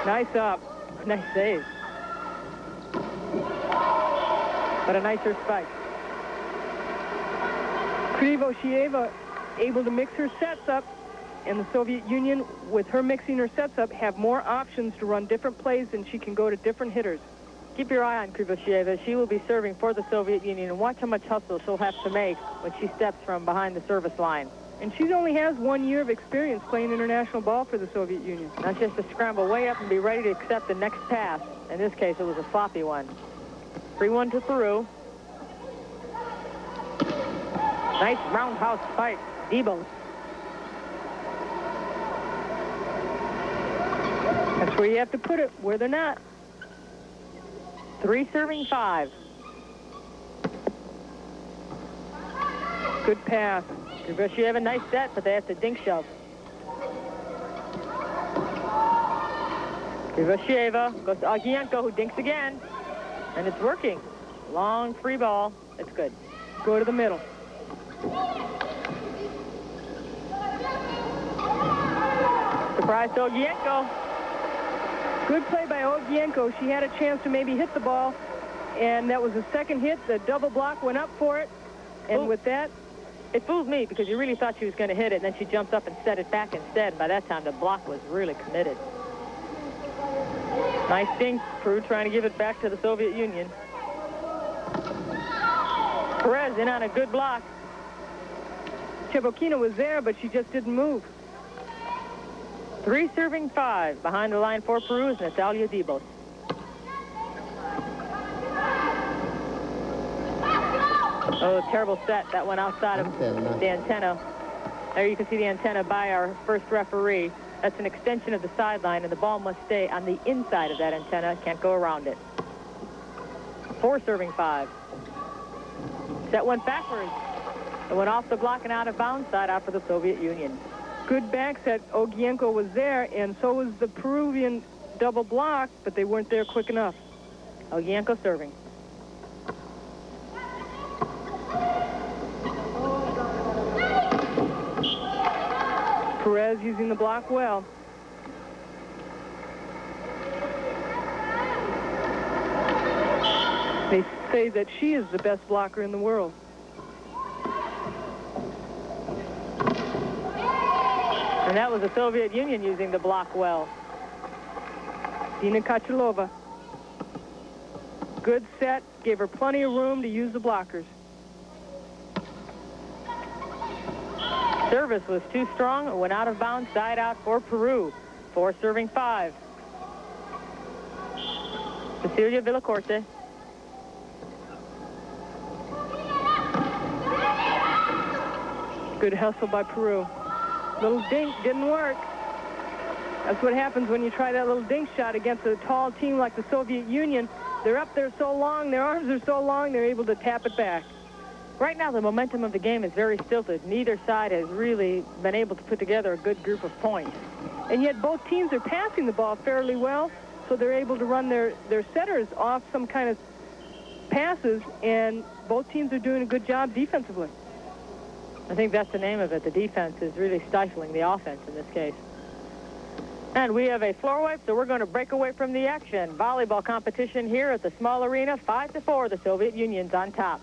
Nice up. Nice save. But a nicer spike. Krivoshieva able to mix her sets up, and the Soviet Union, with her mixing her sets up, have more options to run different plays, and she can go to different hitters. Keep your eye on Krivoshieva. She will be serving for the Soviet Union, and watch how much hustle she'll have to make when she steps from behind the service line. And she only has 1 year of experience playing international ball for the Soviet Union. Not just to scramble way up and be ready to accept the next pass. In this case, it was a sloppy one. 3-1 to Peru. Nice roundhouse spike. Debo. That's where you have to put it, where they're not. 3 serving 5. Good pass. Krivoshieva, nice set, but they have to dink shove. Krivoshieva goes to Ogienko, who dinks again. And it's working. Long free ball. It's good. Go to the middle. Surprise to Ogienko. Good play by Ogienko. She had a chance to maybe hit the ball, and that was the second hit. The double block went up for it, and with that, it fooled me because you really thought she was going to hit it, and then she jumps up and set it back instead. And by that time, the block was really committed. Nice dink. Peru trying to give it back to the Soviet Union. Perez in on a good block. Chebokina was there, but she just didn't move. 3 serving 5. Behind the line for Peru is Natalia Dibos. Oh, terrible set. That went outside of the antenna. There you can see the antenna by our first referee. That's an extension of the sideline, and the ball must stay on the inside of that antenna. Can't go around it. 4 serving 5. Set went backwards. It went off the block and out of bounds, side out for the Soviet Union. Good back set. Ogienko was there, and so was the Peruvian double block, but they weren't there quick enough. Ogienko serving. Perez using the block well. They say that she is the best blocker in the world. And that was the Soviet Union using the block well. Dina Kachilova. Good set. Gave her plenty of room to use the blockers. Service was too strong. It went out of bounds, side out for Peru. 4 serving 5. Cecilia Villacorte. Good hustle by Peru. Little dink didn't work. That's what happens when you try that little dink shot against a tall team like the Soviet Union. They're up there so long, their arms are so long, they're able to tap it back. Right now, the momentum of the game is very stilted. Neither side has really been able to put together a good group of points. And yet both teams are passing the ball fairly well, so they're able to run their setters off some kind of passes, and both teams are doing a good job defensively. I think that's the name of it. The defense is really stifling the offense in this case. And we have a floor wipe, so we're going to break away from the action. Volleyball competition here at the small arena, 5-4. The Soviet Union's on top.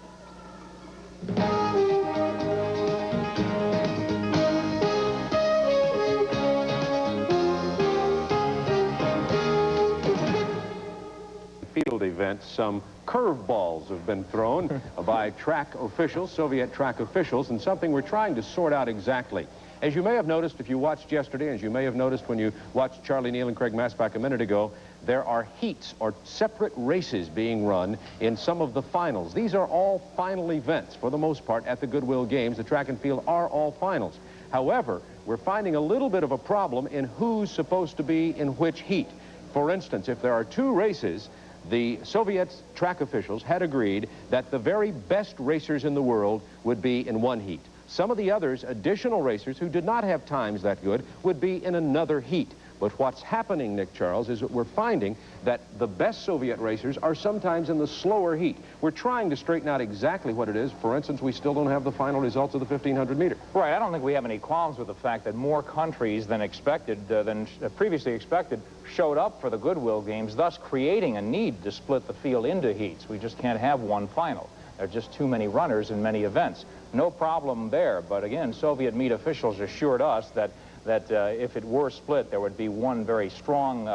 Field events, some curveballs have been thrown by track officials, Soviet track officials, and something we're trying to sort out exactly. As you may have noticed if you watched yesterday, as you may have noticed when you watched Charlie Neal and Craig Masbach a minute ago, there are heats or separate races being run in some of the finals. These are all final events for the most part at the Goodwill Games. The track and field are all finals. However, we're finding a little bit of a problem in who's supposed to be in which heat. For instance, if there are two races, the Soviet track officials had agreed that the very best racers in the world would be in one heat. Some of the others, additional racers who did not have times that good, would be in another heat. But what's happening, Nick Charles, is that we're finding that the best Soviet racers are sometimes in the slower heat. We're trying to straighten out exactly what it is. For instance, we still don't have the final results of the 1,500 meter. Right. I don't think we have any qualms with the fact that more countries than expected, than previously expected, showed up for the Goodwill Games, thus creating a need to split the field into heats. We just can't have one final. There are just too many runners in many events. No problem there. But again, Soviet meet officials assured us that if it were split, there would be one very strong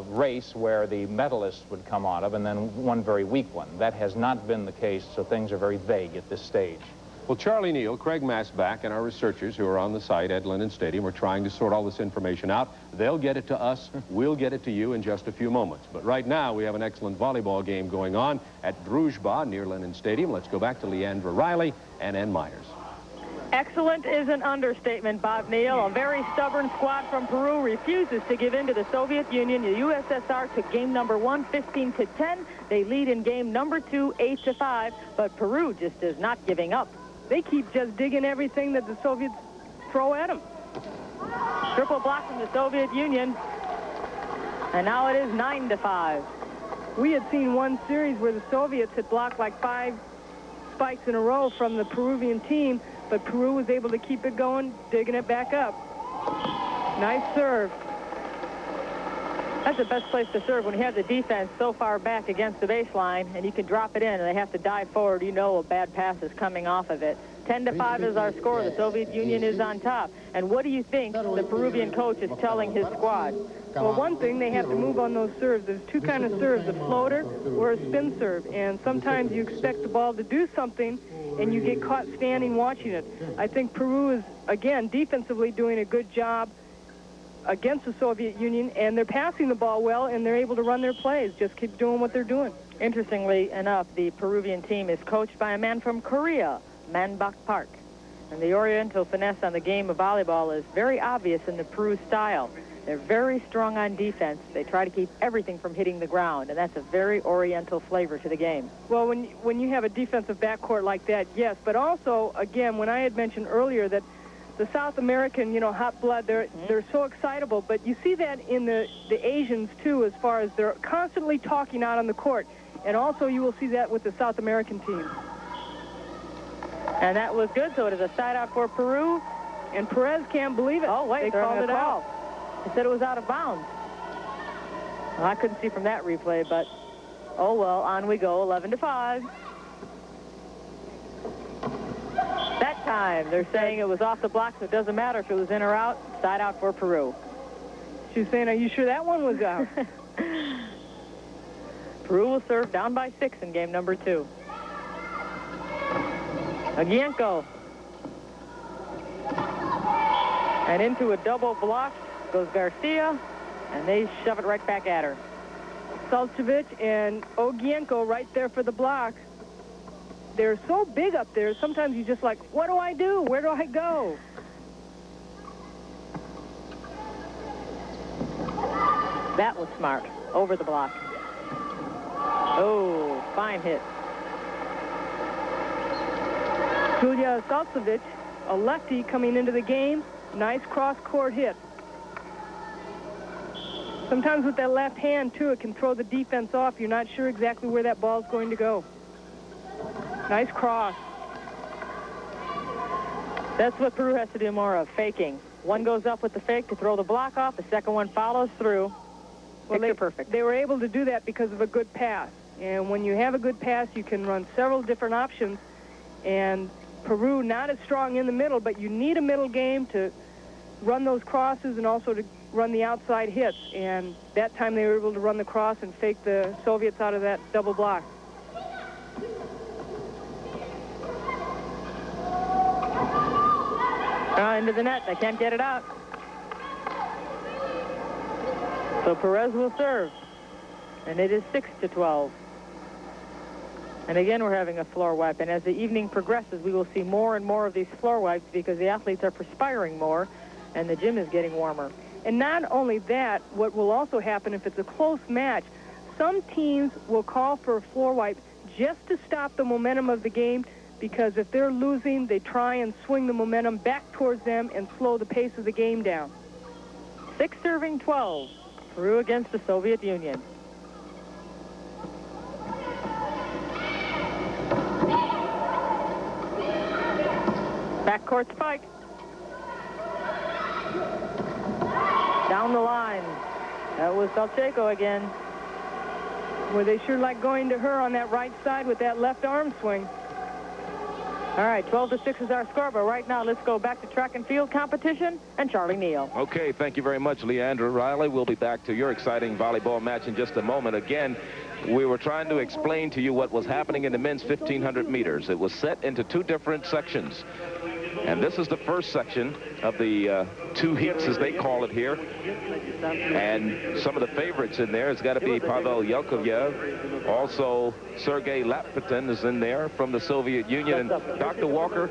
race where the medalists would come out of, and then one very weak one. That has not been the case, so things are very vague at this stage. Well, Charlie Neal, Craig Masbach, and our researchers who are on the site at Lennon Stadium are trying to sort all this information out. They'll get it to us. We'll get it to you in just a few moments. But right now, we have an excellent volleyball game going on at Druzhba near Lennon Stadium. Let's go back to Leandra Riley and Ann Myers. Excellent is an understatement, Bob Neal. A very stubborn squad from Peru refuses to give in to the Soviet Union. The USSR took game number 1, 15-10. They lead in game number 2, 8-5. But Peru just is not giving up. They keep just digging everything that the Soviets throw at them. Triple block from the Soviet Union. And now it is 9-5. We had seen one series where the Soviets had blocked like 5 spikes in a row from the Peruvian team, but Peru was able to keep it going, digging it back up. Nice serve. That's the best place to serve when you have the defense so far back against the baseline and you can drop it in and they have to dive forward. You know a bad pass is coming off of it. 10-5 is our score. The Soviet Union is on top. And what do you think the Peruvian coach is telling his squad? Well, one thing, they have to move on those serves. There's two kinds of serves, a floater or a spin serve. And sometimes you expect the ball to do something and you get caught standing watching it. I think Peru is, again, defensively doing a good job against the Soviet Union, and they're passing the ball well, and they're able to run their plays. Just keep doing what they're doing. Interestingly enough, the Peruvian team is coached by a man from Korea, Manbak Park. And the Oriental finesse on the game of volleyball is very obvious in the Peru style. They're very strong on defense. They try to keep everything from hitting the ground, and that's a very Oriental flavor to the game. Well, when you have a defensive backcourt like that, yes. But also, again, when I had mentioned earlier that the South American, you know, hot blood, they're so excitable. But you see that in the Asians, too, as far as they're constantly talking out on the court. And also you will see that with the South American team. And that was good, so it is a side out for Peru. And Perez can't believe it. Oh, wait, they called it out. They said it was out of bounds. Well, I couldn't see from that replay, but oh well, on we go, 11-5. That time, they're saying it was off the block, so it doesn't matter if it was in or out. Side out for Peru. She was saying, are you sure that one was out? Peru will serve down by 6 in game number 2. Agienko. And into a double block goes Garcia, and they shove it right back at her. Salcevic and Ogienko right there for the block. They're so big up there, sometimes you're just like, what do I do? Where do I go? That was smart. Over the block. Oh, fine hit. Julia Salcevic, a lefty coming into the game. Nice cross-court hit. Sometimes with that left hand, too, it can throw the defense off. You're not sure exactly where that ball's going to go. Nice cross. That's what Peru has to do more of, faking. One goes up with the fake to throw the block off. The second one follows through. Well, they're perfect. They were able to do that because of a good pass. And when you have a good pass, you can run several different options. And Peru not as strong in the middle, but you need a middle game to run those crosses and also to run the outside hits. And that time they were able to run the cross and fake the Soviets out of that double block. Into the net. They can't get it out. So Perez will serve. And it is 6-12. And again, we're having a floor wipe. And as the evening progresses, we will see more and more of these floor wipes because the athletes are perspiring more and the gym is getting warmer. And not only that, what will also happen if it's a close match, some teams will call for a floor wipe just to stop the momentum of the game, because if they're losing, they try and swing the momentum back towards them and slow the pace of the game down. 6-12, Peru against the Soviet Union. Backcourt spike. Down the line. That was Salchenko again. Well, they sure like going to her on that right side with that left arm swing. All right, 12-6 is our score, but right now let's go back to track and field competition and Charlie Neal. Okay, thank you very much, Leandra Riley. We'll be back to your exciting volleyball match in just a moment. Again, we were trying to explain to you what was happening in the men's 1,500 meters. It was set into two different sections. And this is the first section of the two heats, as they call it here. And some of the favorites in there has got to be Pavel Yakovlev. Also, Sergei Lappitin is in there from the Soviet Union. And Dr. Walker,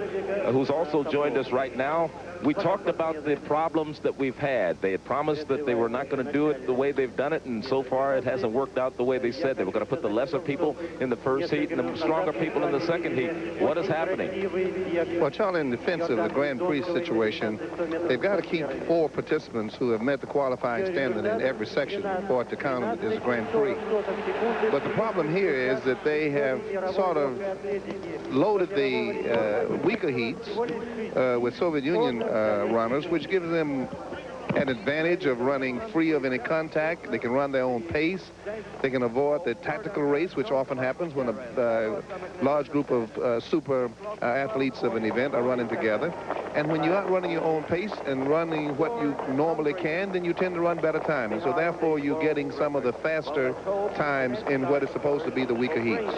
who's also joined us right now, we talked about the problems that we've had. They had promised that they were not going to do it the way they've done it, and so far it hasn't worked out the way they said. They were going to put the lesser people in the first heat and the stronger people in the second heat. What is happening? Well, Charlie, in defense of the Grand Prix situation, they've got to keep 4 participants who have met the qualifying standard in every section for it to count as a Grand Prix. But the problem here is that they have sort of loaded the weaker heats with Soviet Union runners, which gives them an advantage of running free of any contact. They can run their own pace. They can avoid the tactical race, which often happens when a large group of super athletes of an event are running together. And when you're not running your own pace and running what you normally can, then you tend to run better time. And so therefore you're getting some of the faster times in what is supposed to be the weaker heats.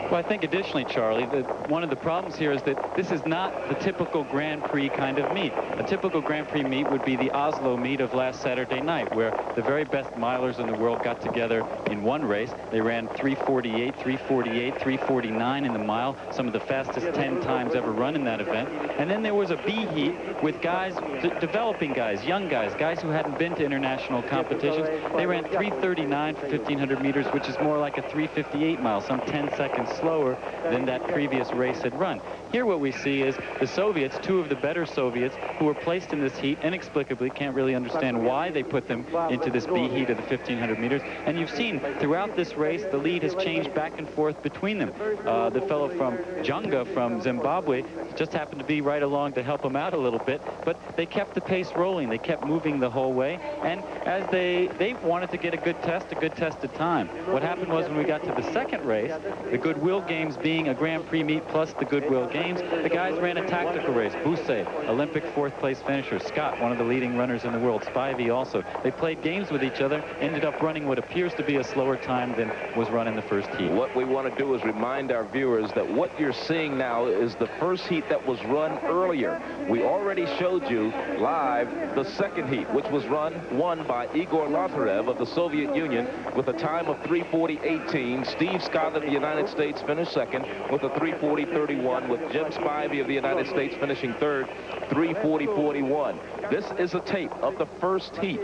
Well, I think additionally, Charlie, that one of the problems here is that this is not the typical Grand Prix kind of meet. A typical Grand Prix meet would be the Oslo meet of last Saturday night, where the very best milers in the world got together in one race. They ran 3:48, 3:48, 3:49 in the mile, some of the fastest 10 times ever run in that event. And then there was a B heat with guys, developing guys, young guys, guys who hadn't been to international competitions. They ran 3:39 for 1,500 meters, which is more like a 3:58 mile, some 10 seconds slower than that previous race had run. Here what we see is the Soviets, 2 of the better Soviets, who were placed in this heat inexplicably, can't really understand why they put them into this B heat of the 1,500 meters. And you've seen throughout this race, the lead has changed back and forth between them. The fellow from Junga from Zimbabwe just happened to be right along to help him out a little bit, but they kept the pace rolling. They kept moving the whole way, and as they wanted to get a good test of time. What happened was when we got to the second race, the Goodwill Games being a Grand Prix meet plus the Goodwill Games, the guys ran a tactical race. Buse, Olympic 4th place finisher. Scott, one of the leading runners in the world. Spivey also. They played games with each other, ended up running what appears to be a slower time than was run in the first heat. What we want to do is remind our viewers that what you're seeing now is the first heat that was run earlier. We already showed you live the second heat, which was won by Igor Lazarev of the Soviet Union with a time of 3:40.18. Steve Scott of the United States finished second with a 3:40.31, with Jim Spivey of the United States finishing third, 3:40.41. This is a tape of the first heat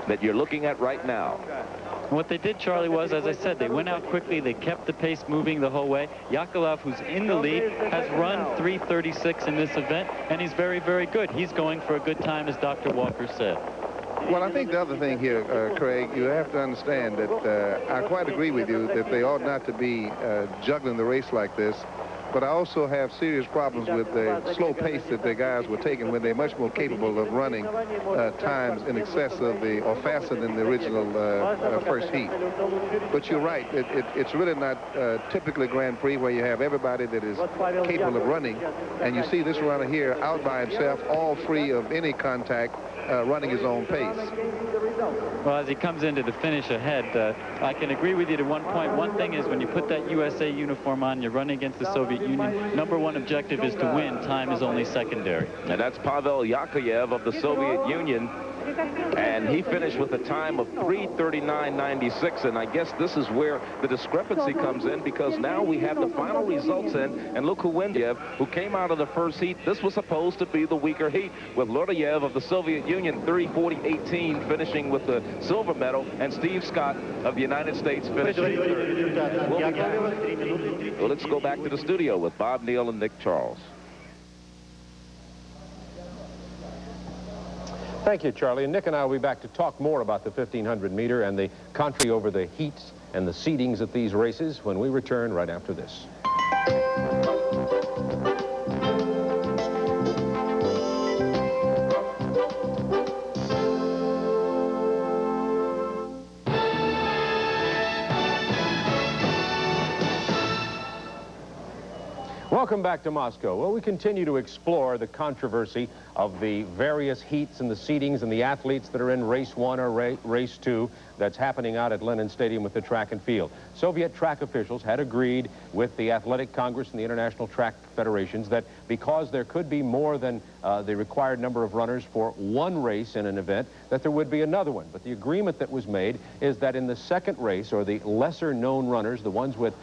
that you're looking at right now. And what they did, Charlie, was, as I said, they went out quickly. They kept the pace moving the whole way. Yakovlev, who's in the lead, has run 3:36 in this event, and he's very, very good. He's going for a good time, as Dr. Walker said. Well, I think the other thing here, Craig, you have to understand that I quite agree with you that they ought not to be juggling the race like this. But I also have serious problems with the slow pace that the guys were taking when they're much more capable of running times in excess of the, or faster than the original first heat. But you're right, it's really not typically Grand Prix where you have everybody that is capable of running. And you see this runner here out by himself, all free of any contact, running his own pace. Well, as he comes into the finish ahead, I can agree with you to one point. One thing is when you put that USA uniform on, you're running against the Soviet Union. Number one objective is to win. Time is only secondary. And that's Pavel Yakovlev of the Soviet Union. And he finished with a time of 3:39.96, and I guess this is where the discrepancy comes in, because now we have the final results in, and look who wins, who came out of the first heat. This was supposed to be the weaker heat, with Lordayev of the Soviet Union 3:40.18 finishing with the silver medal, and Steve Scott of the United States finishing third. We'll be back. Well, let's go back to the studio with Bob Neal and Nick Charles. Thank you, Charlie. And Nick and I will be back to talk more about the 1500 meter and the country over the heats and the seedings at these races when we return right after this. Welcome back to Moscow. Well, we continue to explore the controversy of the various heats and the seedings and the athletes that are in race 1 or race 2 that's happening out at Lenin Stadium with the track and field. Soviet track officials had agreed with the Athletic Congress and the International Track Federations that because there could be more than the required number of runners for one race in an event, that there would be another one. But the agreement that was made is that in the second race, or the lesser known runners, the ones with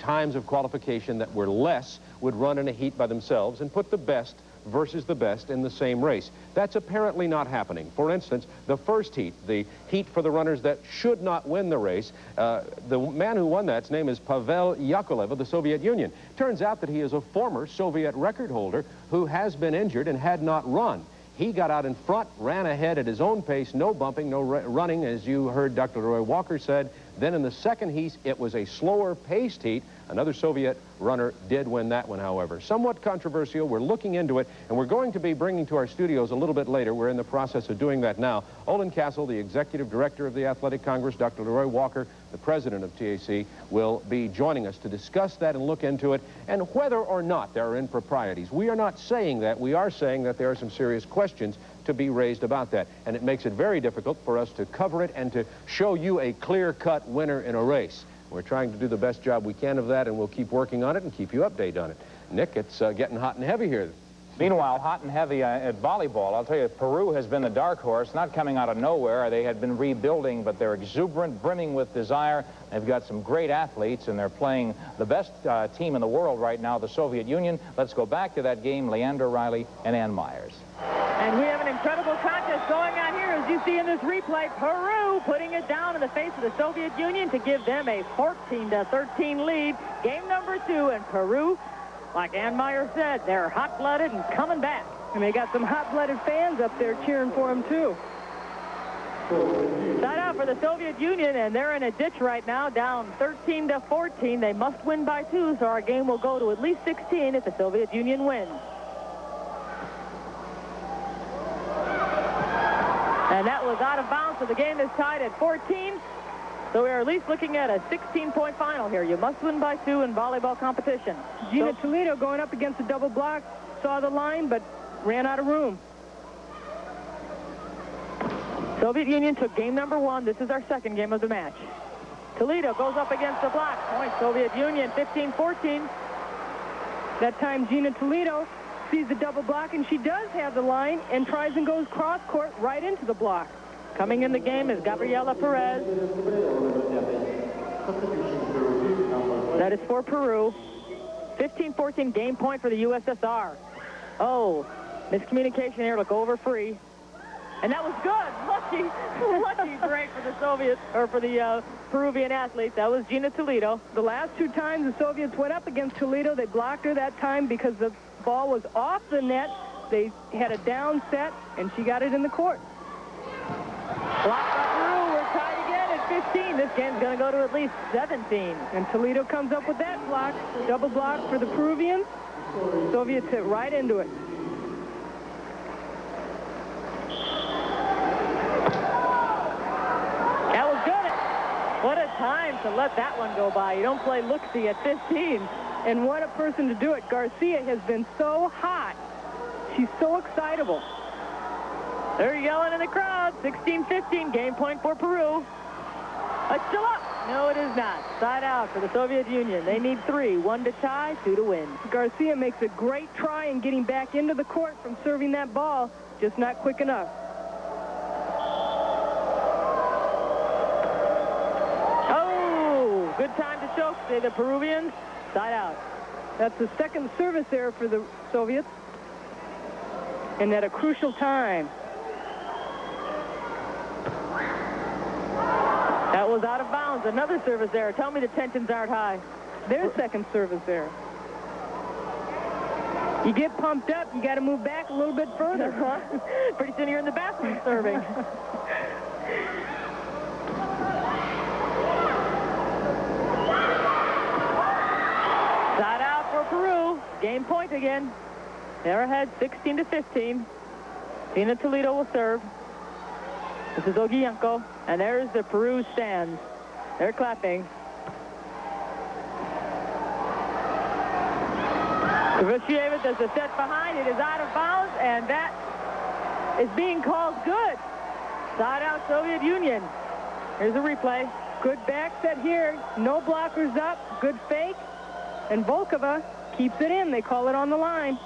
times of qualification that were less, would run in a heat by themselves and put the best versus the best in the same race. That's apparently not happening. For instance, the first heat, the heat for the runners that should not win the race, the man who won that, his name is Pavel Yakovlev of the Soviet Union. Turns out that he is a former Soviet record holder who has been injured and had not run. He got out in front, ran ahead at his own pace, no bumping, no running, as you heard Dr. Roy Walker said. Then in the second heat, it was a slower paced heat. Another Soviet runner did win that one, however. Somewhat controversial. We're looking into it, and we're going to be bringing to our studios a little bit later. We're in the process of doing that now. Olin Castle, the Executive Director of the Athletic Congress, Dr. Roy Walker, the President of TAC, will be joining us to discuss that and look into it, and whether or not there are improprieties. We are not saying that. We are saying that there are some serious questions to be raised about that, and it makes it very difficult for us to cover it and to show you a clear-cut winner in a race. We're trying to do the best job we can of that, and we'll keep working on it and keep you updated on it. Nick, it's getting hot and heavy here. Meanwhile, hot and heavy at volleyball. I'll tell you, Peru has been the dark horse, not coming out of nowhere. They had been rebuilding, but they're exuberant, brimming with desire. They've got some great athletes, and they're playing the best team in the world right now, the Soviet Union. Let's go back to that game, Leander Riley and Ann Myers. And we have an incredible contest going on here, as you see in this replay. Peru putting it down in the face of the Soviet Union to give them a 14-13 lead. Game number 2, and Peru, like Ann Meyer said, they're hot-blooded and coming back. And they got some hot-blooded fans up there cheering for them, too. Side out for the Soviet Union, and they're in a ditch right now, down 13-14. They must win by 2, so our game will go to at least 16 if the Soviet Union wins. And that was out of bounds, so the game is tied at 14. So we are at least looking at a 16-point final here. You must win by 2 in volleyball competition. Gina Toledo going up against the double block, saw the line, but ran out of room. Soviet Union took game number 1. This is our second game of the match. Toledo goes up against the block. Point Soviet Union, 15-14. That time Gina Toledo sees the double block, and she does have the line and tries and goes cross-court right into the block. Coming in the game is Gabriela Perez. That is for Peru. 15-14 game point for the USSR. Oh, miscommunication here. Look over free. And that was good. Lucky break for the Soviets, or for the Peruvian athlete. That was Gina Toledo. The last two times the Soviets went up against Toledo, they blocked her that time because the ball was off the net. They had a down set, and she got it in the court. Blocked by Peru. We're tied again at 15. This game's going to go to at least 17. And Toledo comes up with that block. Double block for the Peruvians. Soviets hit right into it. That was good. What a time to let that one go by. You don't play look-see at 15. And what a person to do it. Garcia has been so hot. She's so excitable. They're yelling in the crowd. 16-15, game point for Peru. It's still up. No, it is not. Side out for the Soviet Union. They need 3. 1 to tie, 2 to win. Garcia makes a great try in getting back into the court from serving that ball, just not quick enough. Oh, good time to choke, say the Peruvians. Side out. That's the second service error for the Soviets. And at a crucial time. That was out of bounds. Another service error. Tell me the tensions aren't high. Their second service error. You get pumped up, you got to move back a little bit further. Pretty soon you're in the bathroom serving. Side out for Peru. Game point again. They're ahead 16-15. Gina Toledo will serve. This is Olga, and there's the Peru stands. They're clapping. Kvashieva does the set behind. It is out of bounds, and that is being called good. Side out Soviet Union. Here's a replay. Good back set here. No blockers up. Good fake. And Volkova keeps it in. They call it on the line.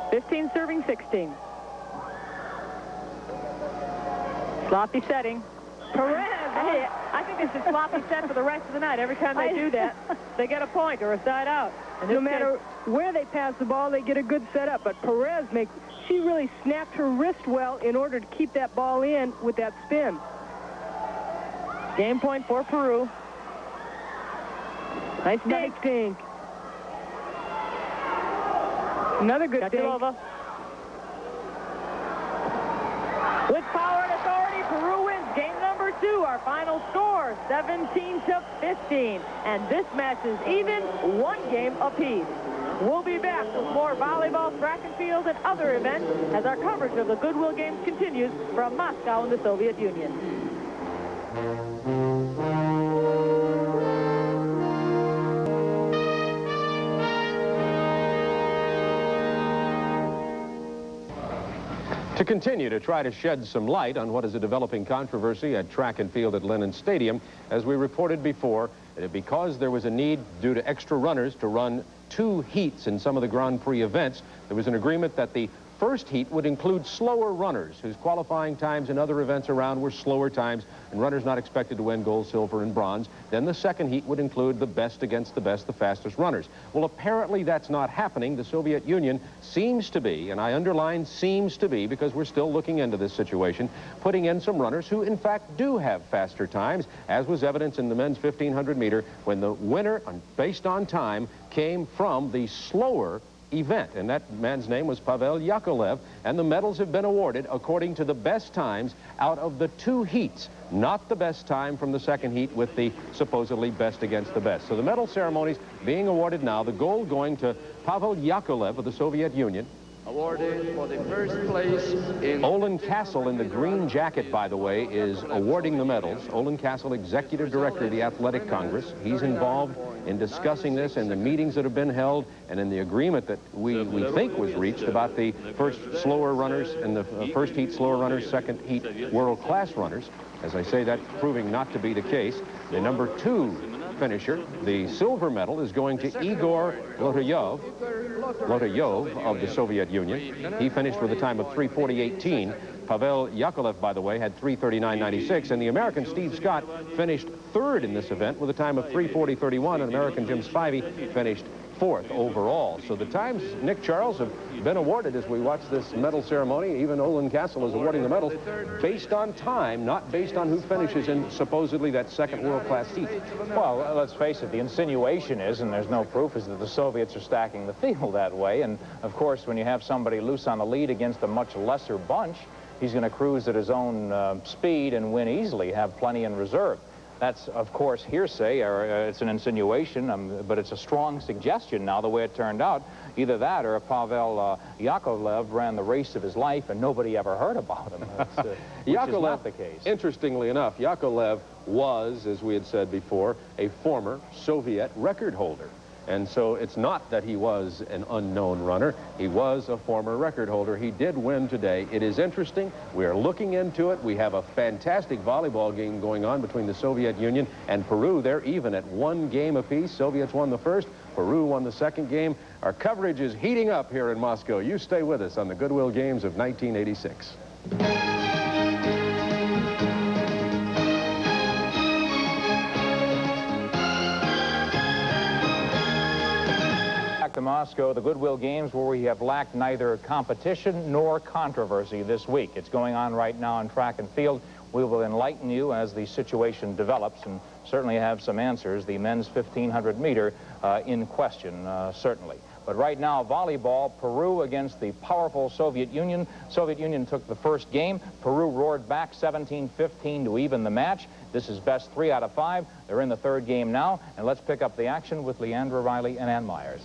15 serving 16. Sloppy setting. Perez. Hey, I think it's a sloppy set for the rest of the night. Every time they do that, they get a point or a side out. And no matter where they pass the ball, they get a good setup. But Perez she really snapped her wrist well in order to keep that ball in with that spin. Game point for Peru. Nice dink. Another good dink. With power and authority, Peru wins game number 2. Our final score, 17-15. And this match is even, 1 game apiece. We'll be back with more volleyball, track and field, and other events as our coverage of the Goodwill Games continues from Moscow in the Soviet Union. To continue to try to shed some light on what is a developing controversy at track and field at Lenin Stadium, as we reported before, because there was a need due to extra runners to run 2 heats in some of the Grand Prix events, there was an agreement that the first heat would include slower runners whose qualifying times in other events around were slower times and runners not expected to win gold, silver, and bronze. Then the second heat would include the best against the best, the fastest runners. Well, apparently that's not happening. The Soviet Union seems to be, and I underline seems to be because we're still looking into this situation, putting in some runners who in fact do have faster times, as was evidence in the men's 1500 meter when the winner, based on time, came from the slower event, and that man's name was Pavel Yakovlev, and the medals have been awarded according to the best times out of the 2 heats, not the best time from the second heat with the supposedly best against the best. So the medal ceremonies being awarded now, the gold going to Pavel Yakovlev of the Soviet Union. Awarded for the first place in... Olin Castle in the green jacket, by the way, is awarding the medals. Olin Castle, Executive Director of the Athletic Congress. He's involved in discussing this in the meetings that have been held and in the agreement that we think was reached about the first slower runners and the first heat slower runners, second heat world-class runners. As I say, that's proving not to be the case. The number 2 finisher, the silver medal, is going to Igor Lotoyov of the Soviet Union. He finished with a time of 3:40.18. Pavel Yakovlev, by the way, had 3:39.96, and the American Steve Scott finished 3rd in this event with a time of 3:40.31, and American Jim Spivey finished 4th overall. So the times, Nick Charles, have been awarded as we watch this medal ceremony. Even Olin Castle is awarding the medals based on time, not based on who finishes in supposedly that second world-class heat. Well, let's face it, the insinuation is, and there's no proof, is that the Soviets are stacking the field that way. And, of course, when you have somebody loose on the lead against a much lesser bunch, he's going to cruise at his own speed and win easily, have plenty in reserve. That's, of course, hearsay, or it's an insinuation, but it's a strong suggestion now, the way it turned out. Either that or Pavel Yakovlev ran the race of his life and nobody ever heard about him. Which is not the case. Interestingly enough, Yakovlev was, as we had said before, a former Soviet record holder. And so it's not that he was an unknown runner. He was a former record holder. He did win today. It is interesting. We are looking into it. We have a fantastic volleyball game going on between the Soviet Union and Peru. They're even at 1 game apiece. Soviets won the first. Peru won the second game. Our coverage is heating up here in Moscow. You stay with us on the Goodwill Games of 1986. To Moscow, the Goodwill Games, where we have lacked neither competition nor controversy this week. It's going on right now in track and field. We will enlighten you as the situation develops and certainly have some answers. The men's 1,500 meter in question, certainly. But right now, volleyball, Peru against the powerful Soviet Union. Soviet Union took the first game. Peru roared back 17-15 to even the match. This is best 3 out of 5. They're in the third game now. And let's pick up the action with Leandra Riley and Ann Myers.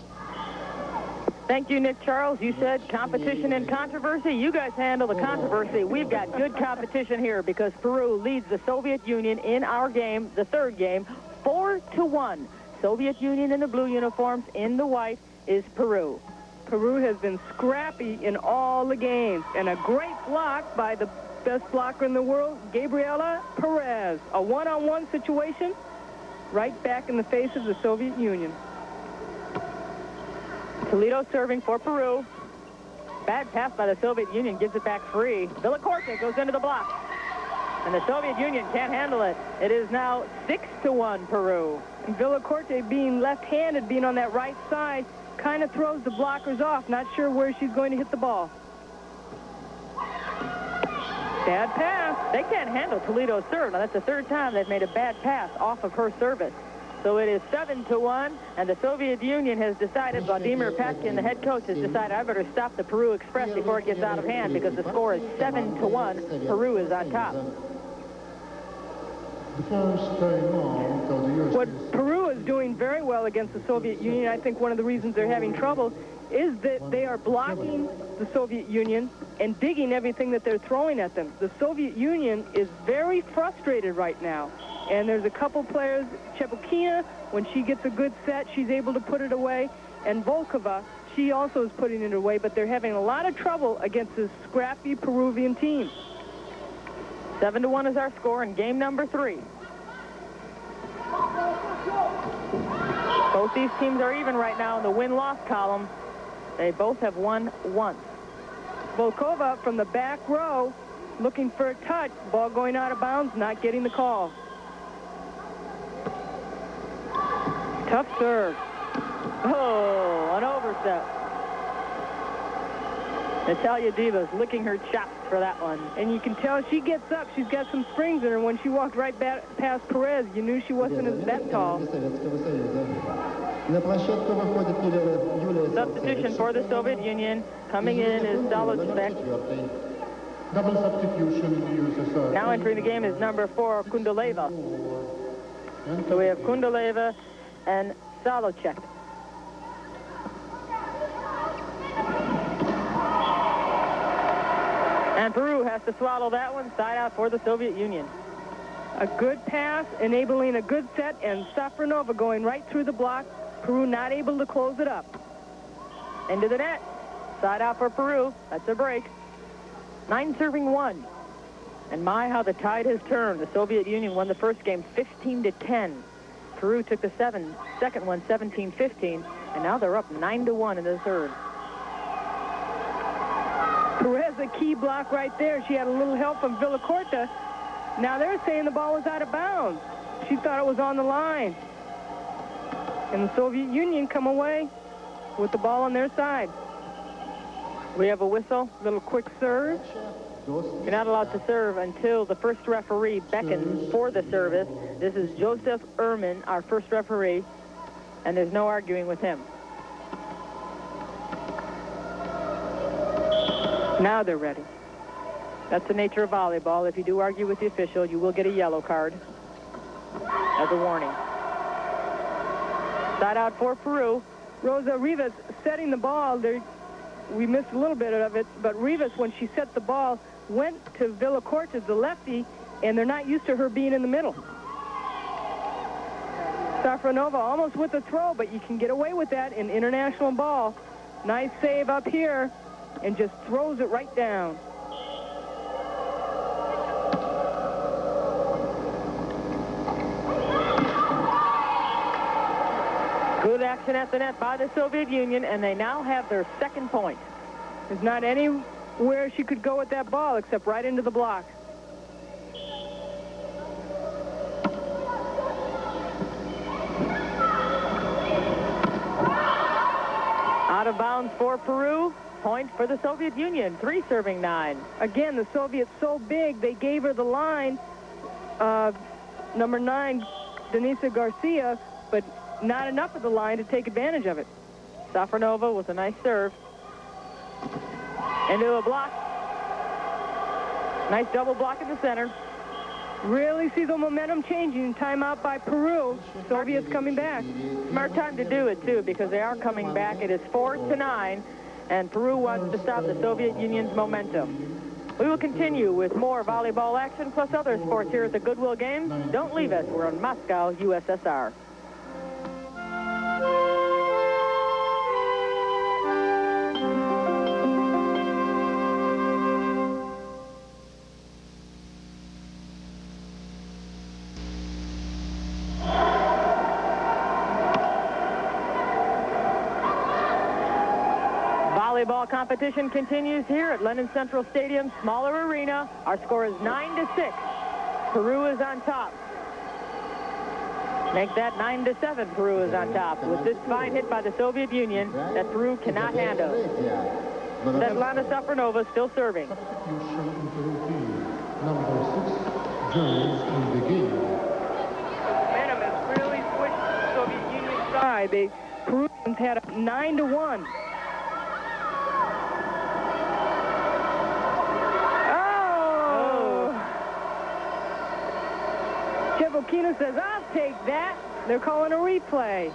Thank you, Nick Charles. You said competition and controversy. You guys handle the controversy. We've got good competition here because Peru leads the Soviet Union in our game, the third game, 4-1. Soviet Union in the blue uniforms, in the white is Peru. Peru has been scrappy in all the games, and a great block by the best blocker in the world, Gabriela Perez. A one-on-one situation right back in the face of the Soviet Union. Toledo serving for Peru. Bad pass by the Soviet Union, gives it back free. Villacorte goes into the block. And the Soviet Union can't handle it. It is now 6-1 Peru. And Villacorte, being left-handed, being on that right side, kind of throws the blockers off. Not sure where she's going to hit the ball. Bad pass. They can't handle Toledo's serve. Now, that's the third time they've made a bad pass off of her service. So it is 7-1, and the Soviet Union has decided, Vladimir Patkin, the head coach, has decided, I better stop the Peru Express before it gets out of hand because the score is 7-1. Peru is on top. What Peru is doing very well against the Soviet Union, I think one of the reasons they're having trouble is that they are blocking the Soviet Union and digging everything that they're throwing at them. The Soviet Union is very frustrated right now. And there's a couple players, Chepukina, when she gets a good set, she's able to put it away. And Volkova, she also is putting it away, but they're having a lot of trouble against this scrappy Peruvian team. 7-1 is our score in game number 3. Both these teams are even right now in the win-loss column. They both have won once. Volkova from the back row, looking for a touch. Ball going out of bounds, not getting the call. Tough serve. Oh, an overset. Natalia Diva's licking her chops for that one. And you can tell she gets up. She's got some springs in her. When she walked right past Perez, you knew she wasn't that tall. Substitution for the Soviet Union. Coming in is Stalochek. Double substitution. Now entering the game is number 4, Kundaleva. So we have Kundaleva and Stalochek. And Peru has to swallow that one. Side out for the Soviet Union. A good pass, enabling a good set, and Safronova going right through the block. Peru not able to close it up. Into the net. Side out for Peru. That's a break. 9 serving 1. And my, how the tide has turned. The Soviet Union won the first game 15-10. Peru took the second one 17-15. And now they're up 9-1 in the third. Perez, a key block right there. She had a little help from Villacorte. Now they're saying the ball was out of bounds. She thought it was on the line. And the Soviet Union come away with the ball on their side. We have a whistle, little quick serve. You're not allowed to serve until the first referee beckons for the service. This is Joseph Ehrman, our first referee, and there's no arguing with him. Now they're ready. That's the nature of volleyball. If you do argue with the official, you will get a yellow card as a warning. Side out for Peru. Rosa Rivas setting the ball. We missed a little bit of it, but Rivas, when she set the ball, went to Villacorta, the lefty, and they're not used to her being in the middle. Safronova almost with the throw, but you can get away with that in international ball. Nice save up here, and just throws it right down. Good action at the net by the Soviet Union, and they now have their second point. There's not anywhere she could go with that ball except right into the block. Out of bounds for Peru. Point for the Soviet Union. 3 serving 9. Again, the Soviets so big, they gave her the line, number 9, Denisa Garcia, but not enough of the line to take advantage of it. Safronova with a nice serve. Into a block. Nice double block in the center. Really see the momentum changing. Timeout by Peru. Soviets coming back. Smart time to do it, too, because they are coming back. It is 4-9, and Peru wants to stop the Soviet Union's momentum. We will continue with more volleyball action plus other sports here at the Goodwill Games. Don't leave us. We're in Moscow, USSR. Volleyball competition continues here at Lenin Central Stadium, smaller arena. Our score is 9-6. Peru is on top. Make that 9-7. Peru is on top with this fine hit by the Soviet Union that Peru cannot handle. Svetlana Safronova still serving. Substitution into routine. Number 6 joins in the game. Momentum has really switched to the Soviet Union side. The Peruvians had a 9-1. Chevokina says, I'll take that. They're calling a replay.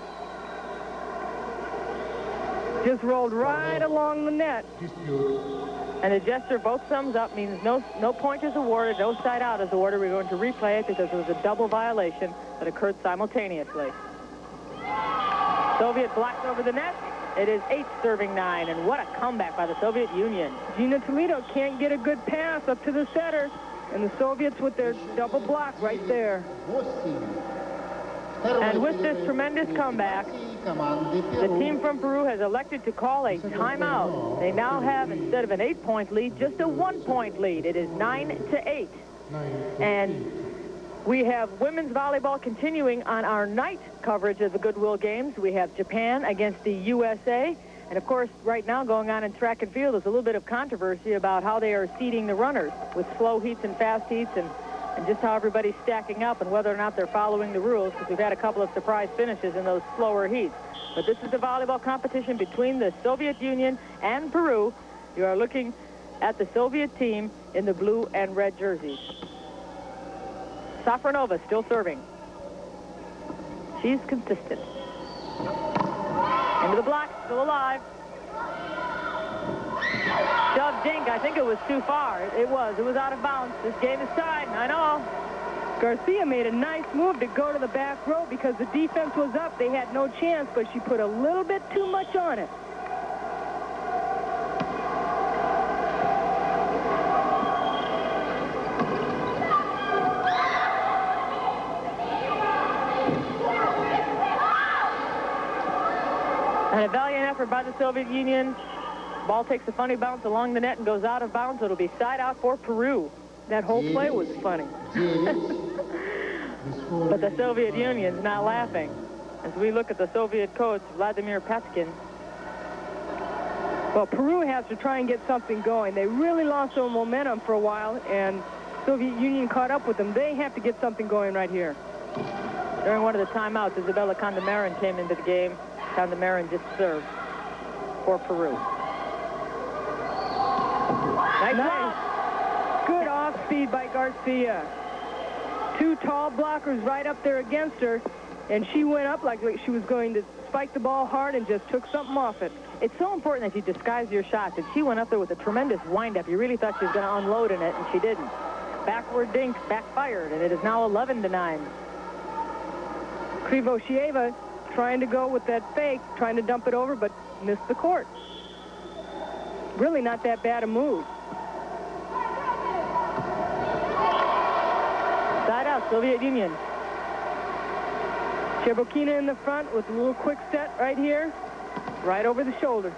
Just rolled right along the net. And the gesture, both thumbs up, means no point is awarded, no side out is awarded. We're going to replay it because there was a double violation that occurred simultaneously. Soviet blocks over the net. It is 8 serving 9, and what a comeback by the Soviet Union. Gina Toledo can't get a good pass up to the setter. And the Soviets with their double block right there. And with this tremendous comeback, the team from Peru has elected to call a timeout. They now have, instead of an 8-point lead, just a 1-point lead. It is 9-8. And we have women's volleyball continuing on our night coverage of the Goodwill Games. We have Japan against the USA. And, of course, right now going on in track and field is a little bit of controversy about how they are seeding the runners with slow heats and fast heats and just how everybody's stacking up and whether or not they're following the rules, because we've had a couple of surprise finishes in those slower heats. But this is the volleyball competition between the Soviet Union and Peru. You are looking at the Soviet team in the blue and red jerseys. Safronova still serving. She's consistent. Into the block, still alive. Shove dink, I think it was too far. It was out of bounds. This game is tied, 9-all. Garcia made a nice move to go to the back row because the defense was up. They had no chance, but she put a little bit too much on it. And a valiant effort by the Soviet Union. Ball takes a funny bounce along the net and goes out of bounds. It'll be side out for Peru. That whole play was funny. But the Soviet Union's not laughing. As we look at the Soviet coach, Vladimir Patskin, Well, Peru has to try and get something going. They really lost their momentum for a while, and Soviet Union caught up with them. They have to get something going right here. During one of the timeouts, Isabella Condamarin came into the game. Condamarin just served for Peru. Nice. Good off-speed by Garcia. Two tall blockers right up there against her, and she went up like she was going to spike the ball hard and just took something off it. It's so important that you disguise your shots, and she went up there with a tremendous wind-up. You really thought she was going to unload in it, and she didn't. Backward dink, backfired, and it is now 11-9. Krivoshieva trying to go with that fake, trying to dump it over, but missed the court. Really not that bad a move. Side out, Soviet Union. Chervokina in the front with a little quick set right here, right over the shoulder.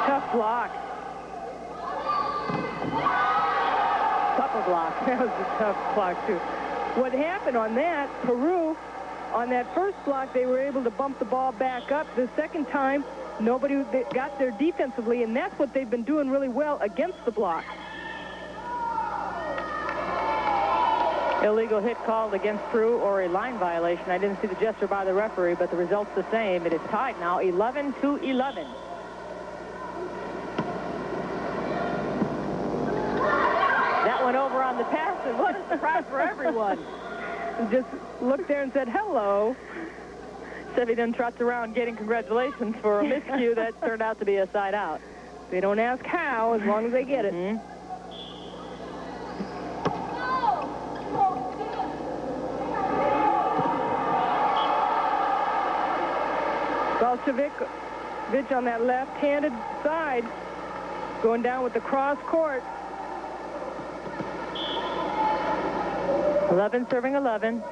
Tough block. Tougher block. That was a tough block, too. What happened on that, Peru, on that first block, they were able to bump the ball back up. The second time, nobody got there defensively, and that's what they've been doing really well against the block. Illegal hit called against Peru, or a line violation. I didn't see the gesture by the referee, but the result's the same. It is tied now, 11-11. That went over on the pass, and what a surprise for everyone. Just looked there and said, hello. Sevy then trots around getting congratulations for a miscue that turned out to be a side out. They don't ask how, as long as they get it. Balchevich on that left-handed side, going down with the cross court. 11 serving 11.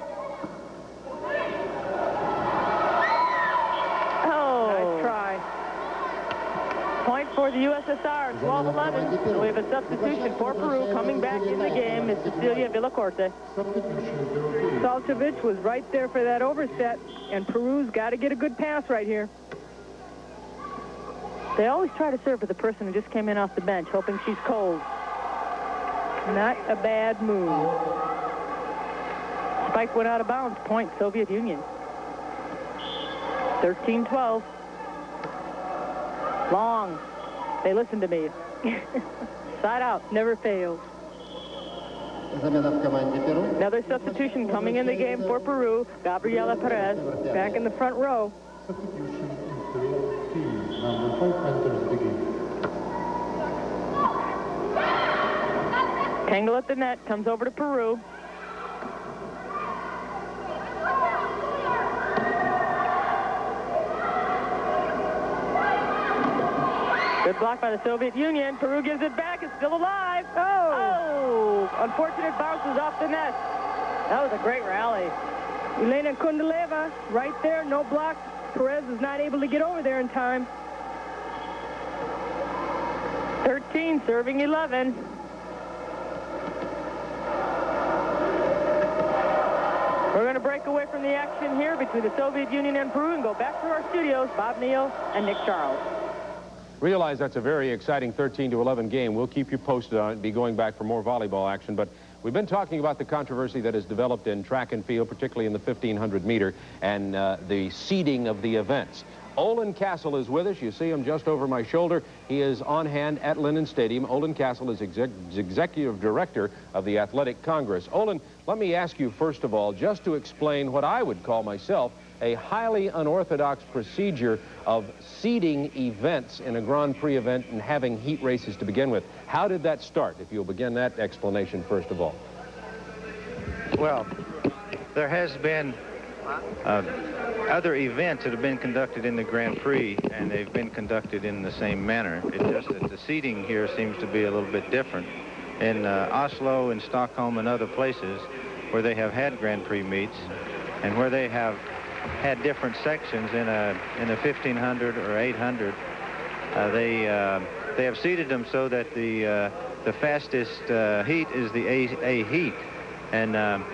Nice try. Point for the USSR, 12-11. So we have a substitution for Peru. Coming back in the game is Cecilia Villacorte. Salchevich was right there for that overset, and Peru's got to get a good pass right here. They always try to serve for the person who just came in off the bench, hoping she's cold. Not a bad move. Spike went out of bounds. Point, Soviet Union. 13-12. Long. They listen to me. Side out. Never fails. Another substitution coming in the game for Peru. Gabriela Perez. Back in the front row. Substitution in Peru team. Number 5 enters the game. Tangle at the net. Comes over to Peru. Good block by the Soviet Union. Peru gives it back. It's still alive. Oh! Unfortunate bounces off the net. That was a great rally. Elena Kundaleva right there. No block. Perez is not able to get over there in time. 13 serving 11. We're going to break away from the action here between the Soviet Union and Peru and go back to our studios. Bob Neal and Nick Charles. Realize that's a very exciting 13-11 game. We'll keep you posted on it, be going back for more volleyball action. But we've been talking about the controversy that has developed in track and field, particularly in the 1,500 meter, and the seeding of the events. Olin Castle is with us. You see him just over my shoulder. He is on hand at Lennon Stadium. Olin Castle is executive director of the Athletic Congress. Olin, let me ask you, first of all, just to explain what I would call myself a highly unorthodox procedure of seeding events in a Grand Prix event and having heat races to begin with. How did that start, if you'll begin that explanation first of all? Well, there has been other events that have been conducted in the Grand Prix, and they've been conducted in the same manner. It's just that the seeding here seems to be a little bit different. In Oslo and Stockholm and other places where they have had Grand Prix meets and where they have had different sections in a 1,500 or 800, they have seeded them so that the fastest heat is the A heat, and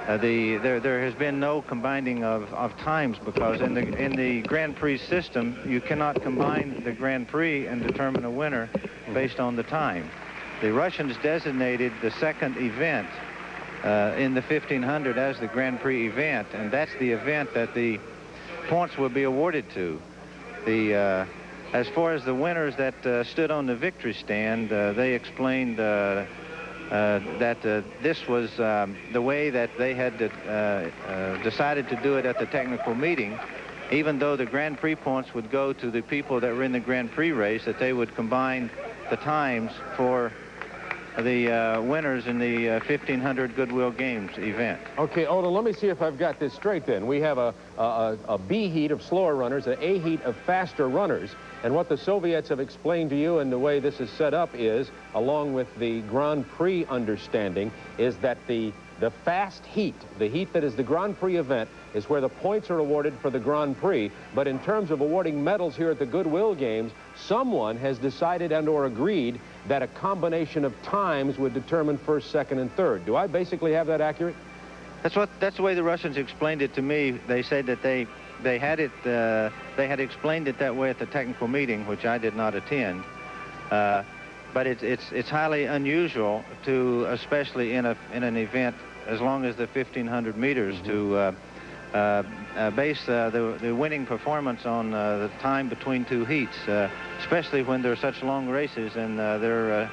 there has been no combining of times, because in the Grand Prix system, you cannot combine the Grand Prix and determine a winner based on the time. The Russians designated the second event in the 1500 as the Grand Prix event, and that's the event that the points will be awarded to. As far as the winners that stood on the victory stand, they explained that this was the way that they had decided to do it at the technical meeting. Even though the Grand Prix points would go to the people that were in the Grand Prix race, that they would combine the times for the winners in the 1500 Goodwill Games event. Okay, Olga, let me see if I've got this straight then. We have a B heat of slower runners, an A heat of faster runners, and what the Soviets have explained to you and the way this is set up is, along with the Grand Prix understanding, is that the fast heat, the heat that is the Grand Prix event, is where the points are awarded for the Grand Prix. But in terms of awarding medals here at the Goodwill Games, someone has decided and/or agreed that a combination of times would determine first, second, and third. Do I basically have that accurate? That's the way the Russians explained it to me. They said that they had explained it that way at the technical meeting, which I did not attend. But it's highly unusual to, especially in an event as long as the 1500 meters, to base the winning performance on the time between two heats, especially when there are such long races and the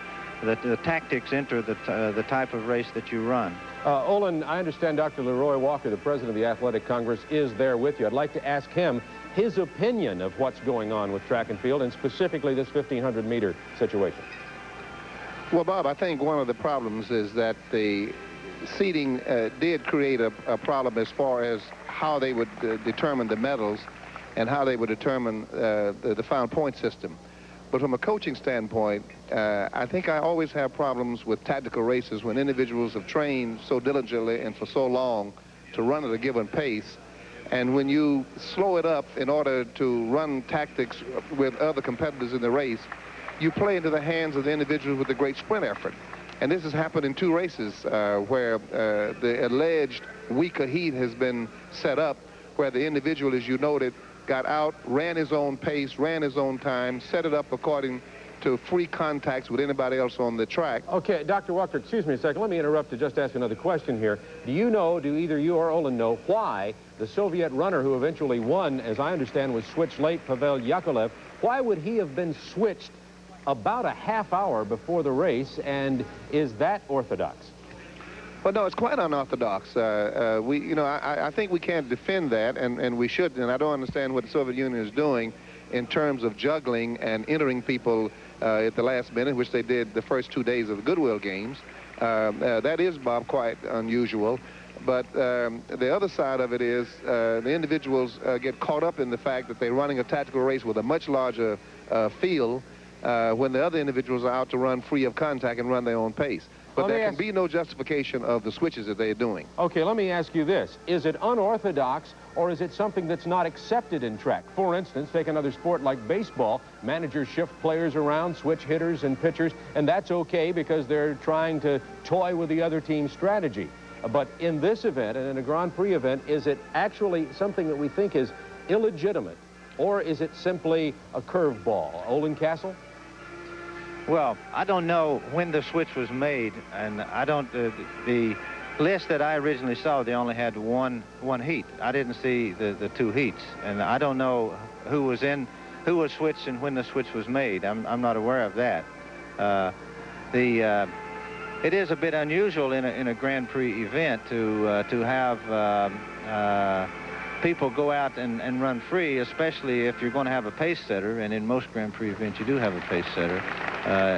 tactics enter the type of race that you run. Olin, I understand Dr. Leroy Walker, the president of the Athletic Congress, is there with you. I'd like to ask him his opinion of what's going on with track and field, and specifically this 1500-meter situation. Well, Bob, I think one of the problems is that the seeding did create a problem as far as how they would determine the medals and how they would determine the final point system. But from a coaching standpoint, I think I always have problems with tactical races when individuals have trained so diligently and for so long to run at a given pace. And when you slow it up in order to run tactics with other competitors in the race, you play into the hands of the individuals with a great sprint effort. And this has happened in two races where the alleged weaker heat has been set up, where the individual, as you noted, got out, ran his own pace, ran his own time, set it up according to free contacts with anybody else on the track. Okay, Dr. Walker, excuse me a second. Let me interrupt to just ask another question here. Do you know, do either you or Olin know, why the Soviet runner who eventually won, as I understand, was switched late, Pavel Yakovlev, why would he have been switched about a half hour before the race, and is that orthodox? Well, no, it's quite unorthodox. I think we can't defend that, and we shouldn't, and I don't understand what the Soviet Union is doing in terms of juggling and entering people at the last minute, which they did the first 2 days of the Goodwill Games. That is, Bob, quite unusual. But the other side of it is the individuals get caught up in the fact that they're running a tactical race with a much larger field when the other individuals are out to run free of contact and run their own pace. But there can be no justification of the switches that they're doing. Okay, let me ask you this. Is it unorthodox, or is it something that's not accepted in track? For instance, take another sport like baseball. Managers shift players around, switch hitters and pitchers, and that's okay because they're trying to toy with the other team's strategy. But in this event, and in a Grand Prix event, is it actually something that we think is illegitimate, or is it simply a curveball? Olin Castle? Well, I don't know when the switch was made, and I don't, the list that I originally saw, they only had one heat. I didn't see the two heats, and I don't know who was switched and when the switch was made. I'm not aware of that. It is a bit unusual in a Grand Prix event to have people go out and run free, especially if you're going to have a pace setter, and in most Grand Prix events you do have a pace setter.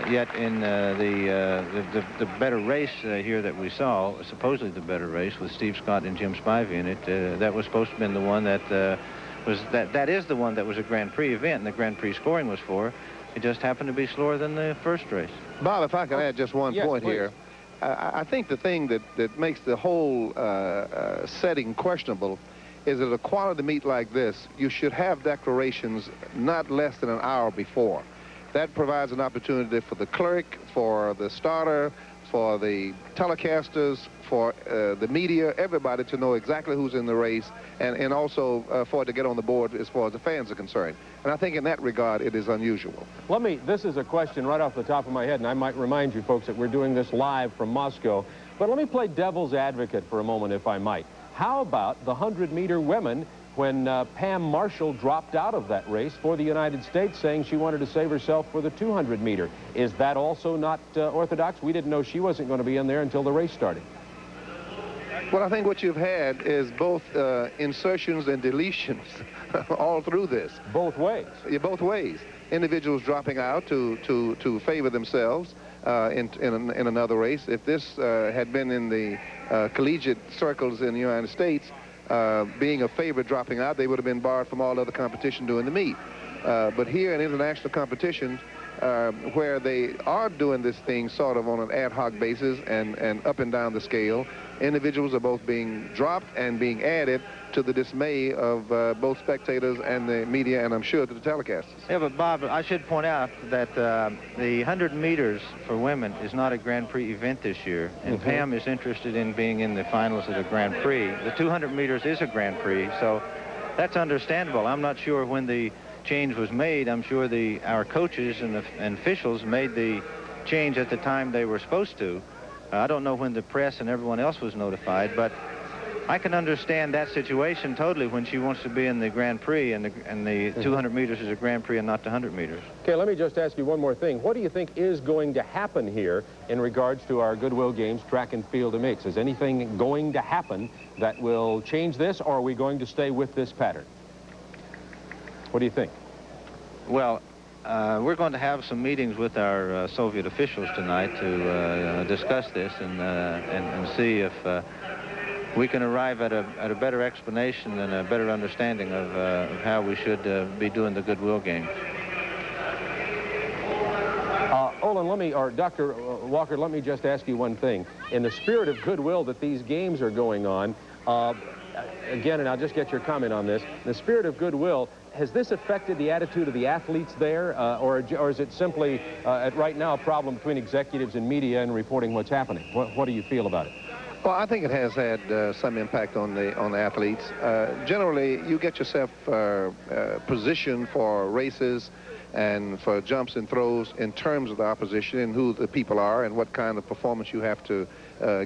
Yet in the better race here that we saw, supposedly the better race with Steve Scott and Jim Spivey in it, that was supposed to have been the one that that is the one that was a Grand Prix event, and the Grand Prix scoring was for. It just happened to be slower than the first race. Bob, if I can add just one point please. here. I think the thing that makes the whole setting questionable is that a quality meet like this, you should have declarations not less than an hour before. That provides an opportunity for the clerk, for the starter, for the telecasters, for the media, everybody to know exactly who's in the race, and also for it to get on the board as far as the fans are concerned. And I think in that regard, it is unusual. This is a question right off the top of my head, and I might remind you folks that we're doing this live from Moscow, but let me play devil's advocate for a moment, if I might. How about the 100-meter women when Pam Marshall dropped out of that race for the United States, saying she wanted to save herself for the 200-meter? Is that also not orthodox? We didn't know she wasn't going to be in there until the race started. Well, I think what you've had is both insertions and deletions all through this. Both ways? Yeah, both ways. Individuals dropping out to favor themselves in another race. If this had been in the collegiate circles in the United States, being a favorite dropping out, they would have been barred from all other competition during the meet. But here in international competitions, where they are doing this thing sort of on an ad hoc basis and up and down the scale, individuals are both being dropped and being added to the dismay of both spectators and the media, and I'm sure to the telecasters. Yeah, but Bob, I should point out that the 100 meters for women is not a Grand Prix event this year, and Pam is interested in being in the finals of the Grand Prix. The 200 meters is a Grand Prix, so that's understandable. I'm not sure when the change was made. I'm sure our coaches and officials made the change at the time they were supposed to. I don't know when the press and everyone else was notified, but I can understand that situation totally when she wants to be in the Grand Prix, and the 200 meters is a Grand Prix and not the 100 meters. Okay, let me just ask you one more thing. What do you think is going to happen here in regards to our Goodwill Games track and field mix? Is anything going to happen that will change this, or are we going to stay with this pattern? What do you think? Well, we're going to have some meetings with our Soviet officials tonight to discuss this and see if we can arrive at a better explanation and a better understanding of how we should be doing the Goodwill Games. Olin, Dr. Walker, let me just ask you one thing. In the spirit of goodwill that these games are going on, again, and I'll just get your comment on this, in the spirit of goodwill, has this affected the attitude of the athletes there, or is it simply, right now, a problem between executives and media and reporting what's happening? What do you feel about it? Well, I think it has had some impact on the athletes. Generally, you get yourself positioned for races and for jumps and throws in terms of the opposition and who the people are and what kind of performance you have to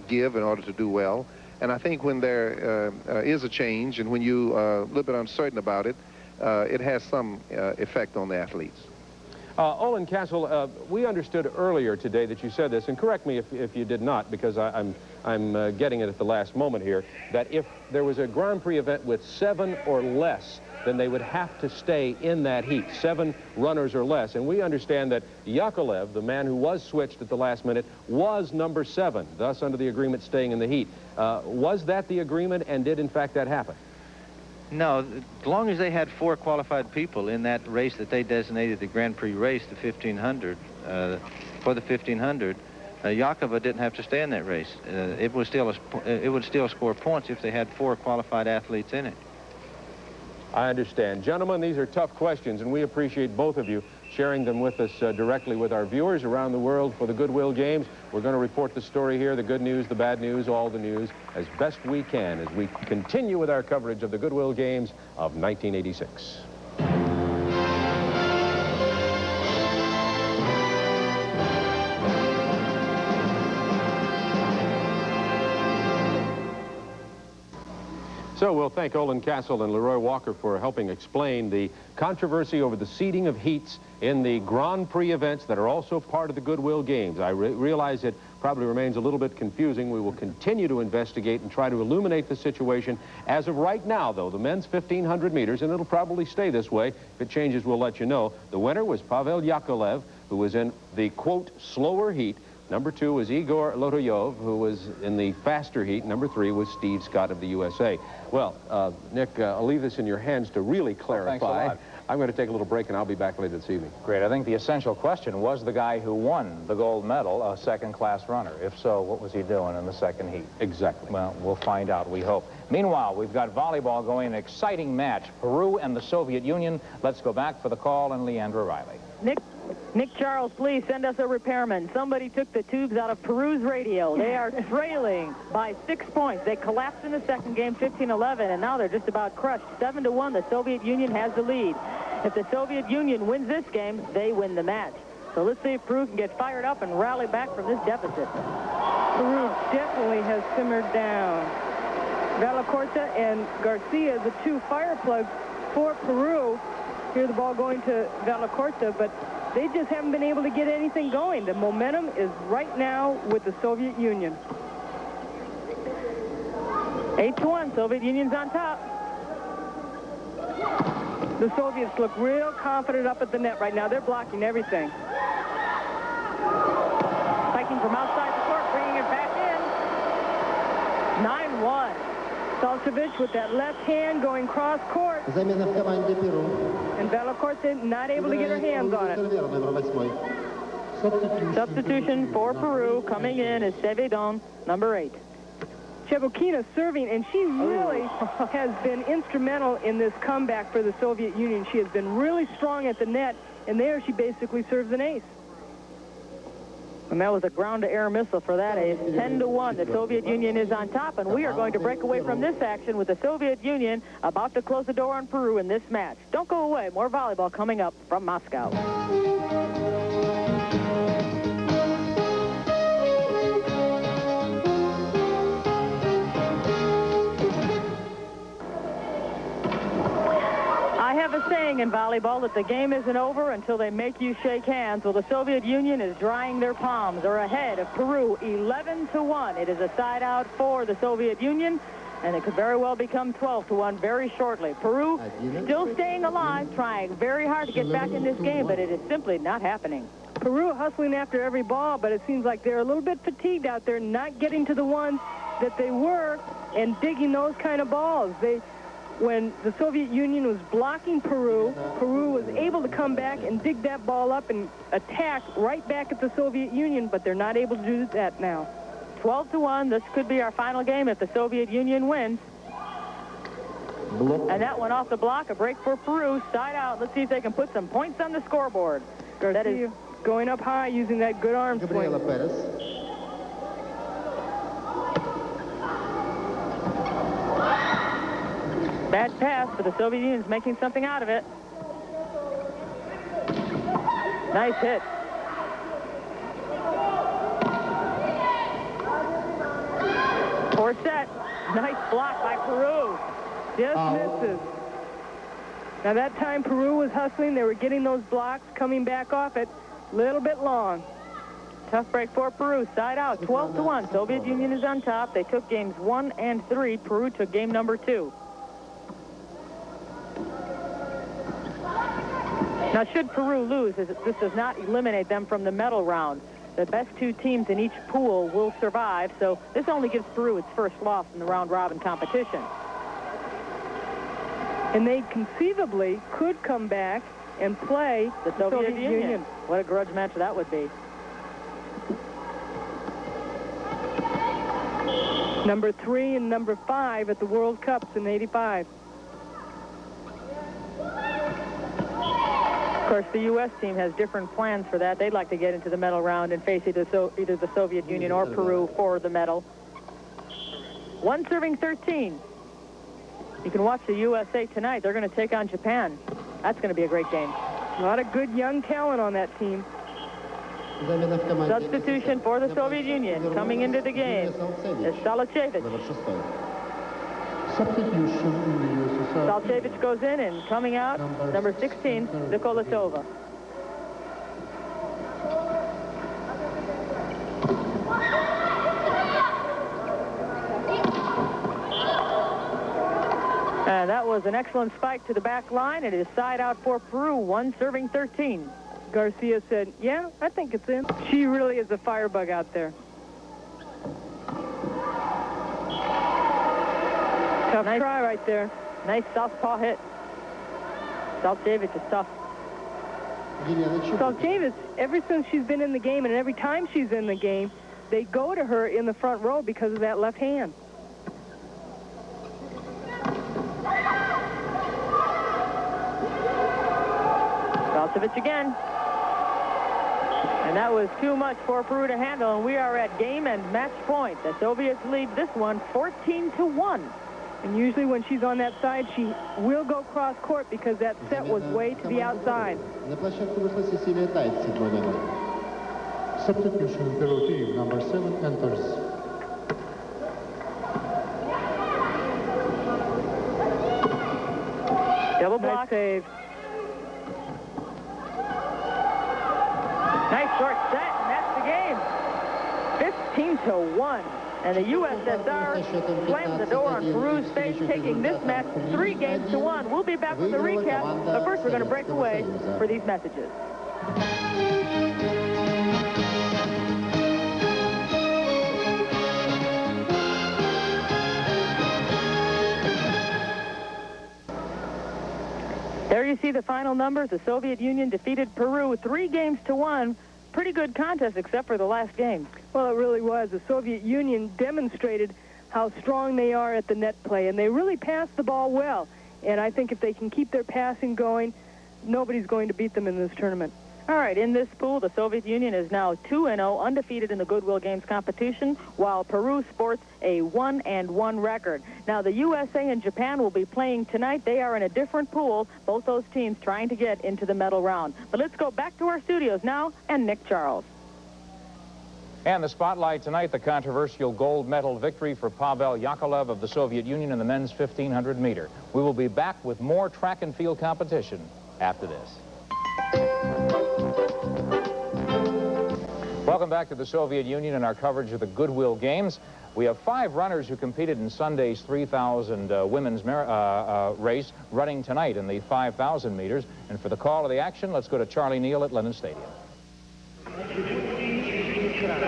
give in order to do well. And I think when there is a change and when you're a little bit uncertain about it, it has some effect on the athletes. Olin Castle, we understood earlier today that you said this, and correct me if you did not, because I'm getting it at the last moment here, that if there was a Grand Prix event with 7 or less, then they would have to stay in that heat, 7 runners or less. And we understand that Yakovlev, the man who was switched at the last minute, was number 7, thus under the agreement staying in the heat. Was that the agreement, and did in fact that happen? No, as long as they had 4 qualified people in that race that they designated the Grand Prix race, the 1500, for the 1500, Yakovlev didn't have to stay in that race. It would still score points if they had 4 qualified athletes in it. I understand. Gentlemen, these are tough questions, and we appreciate both of you sharing them with us directly with our viewers around the world for the Goodwill Games. We're going to report the story here, the good news, the bad news, all the news, as best we can as we continue with our coverage of the Goodwill Games of 1986. So we'll thank Olin Castle and Leroy Walker for helping explain the controversy over the seeding of heats in the Grand Prix events that are also part of the Goodwill Games. I realize it probably remains a little bit confusing. We will continue to investigate and try to illuminate the situation. As of right now, though, the men's 1,500 meters, and it'll probably stay this way. If it changes, we'll let you know. The winner was Pavel Yakovlev, who was in the, quote, slower heat. Number 2 was Igor Lotoyov, who was in the faster heat. Number 3 was Steve Scott of the USA. Well, Nick, I'll leave this in your hands to really clarify. Thanks a lot. I'm going to take a little break, and I'll be back later this evening. Great. I think the essential question, was the guy who won the gold medal a second-class runner? If so, what was he doing in the second heat? Exactly. Well, we'll find out, we hope. Meanwhile, we've got volleyball going, an exciting match. Peru and the Soviet Union. Let's go back for the call and Leandra Riley. Nick? Nick Charles, please send us a repairman. Somebody took the tubes out of Peru's radio. They are trailing by 6 points. They collapsed in the second game, 15-11, and now they're just about crushed. 7-1, the Soviet Union has the lead. If the Soviet Union wins this game, they win the match. So let's see if Peru can get fired up and rally back from this deficit. Peru definitely has simmered down. Valacorta and Garcia, the two fire plugs for Peru. Here's the ball going to Valacorta, but they just haven't been able to get anything going. The momentum is right now with the Soviet Union. 8-1, Soviet Union's on top. The Soviets look real confident up at the net right now. They're blocking everything. Spiking from outside the court, bringing it back in. 9-1. Salcevic with that left hand going cross court. And Valacorta not able to get her hands on it. Substitution for Peru coming in is Sevedon, number 8. Chebukina serving, and she really has been instrumental in this comeback for the Soviet Union. She has been really strong at the net, and there she basically serves an ace. And that was a ground-to-air missile for that ace. 10-1, the Soviet Union is on top, and we are going to break away from this action with the Soviet Union about to close the door on Peru in this match. Don't go away. More volleyball coming up from Moscow. I have a saying in volleyball that the game isn't over until they make you shake hands. Well, the Soviet Union is drying their palms. They're ahead of Peru 11-1. It is a side out for the Soviet Union, and it could very well become 12-1 very shortly. Peru still staying alive, trying very hard to get back in this game, but it is simply not happening. Peru hustling after every ball, but it seems like they're a little bit fatigued out there, not getting to the ones that they were and digging those kind of balls. When the Soviet Union was blocking Peru, Peru was able to come back and dig that ball up and attack right back at the Soviet Union, but they're not able to do that now. 12-1, this could be our final game if the Soviet Union wins. And that one off the block, a break for Peru, side out. Let's see if they can put some points on the scoreboard. That is going up high using that good arm swing. Bad pass, but the Soviet Union's making something out of it. Nice hit. Fourth set. Nice block by Peru. Just misses. Now that time Peru was hustling. They were getting those blocks, coming back off it. A little bit long. Tough break for Peru. Side out. 12-1. Soviet Union is on top. They took games 1 and 3. Peru took game number 2. Now, should Peru lose, this does not eliminate them from the medal round. The best 2 teams in each pool will survive, so this only gives Peru its first loss in the round-robin competition. And they conceivably could come back and play the Soviet Union. What a grudge match that would be. Number 3 and number 5 at the World Cups in '85. Of course, the U.S. team has different plans for that. They'd like to get into the medal round and face either the Soviet Union or Peru for the medal. 1 serving 13. You can watch the USA tonight. They're going to take on Japan. That's going to be a great game. A lot of good young talent on that team. Substitution for the Soviet Union coming into the game is Salcevic. Substitution in the USSR. Salcevic goes in, and coming out, number 16, Nikolasova. And that was an excellent spike to the back line. It is side out for Peru, 1 serving 13. Garcia said, yeah, I think it's in. She really is a firebug out there. Tough try right there. Nice southpaw hit. Salcevic is tough. Salcevic, ever since she's been in the game, and every time she's in the game, they go to her in the front row because of that left hand. Salcevic again. And that was too much for Peru to handle, and we are at game and match point. The Soviets lead this one 14-1. And usually when she's on that side, she will go cross court because that set was way to the outside. Substitution Peru team, number 7 enters. Double block. Nice save. Nice short set, and that's the game. 15-1. And the USSR slams the door on Peru's face, taking this match 3-1. We'll be back with the recap, but first we're going to break away for these messages. There you see the final numbers. The Soviet Union defeated Peru 3-1. Pretty good contest, except for the last game. Well, it really was. The Soviet Union demonstrated how strong they are at the net play, and they really passed the ball well. And I think if they can keep their passing going, nobody's going to beat them in this tournament. All right, in this pool, the Soviet Union is now 2-0, undefeated in the Goodwill Games competition, while Peru sports a 1-1 record. Now, the USA and Japan will be playing tonight. They are in a different pool, both those teams trying to get into the medal round. But let's go back to our studios now, and Nick Charles. And the spotlight tonight, the controversial gold medal victory for Pavel Yakovlev of the Soviet Union in the men's 1500 meter. We will be back with more track and field competition after this. Welcome back to the Soviet Union and our coverage of the Goodwill Games. We have 5 runners who competed in Sunday's 3,000 women's race running tonight in the 5,000 meters. And for the call of the action, let's go to Charlie Neal at Lennon Stadium.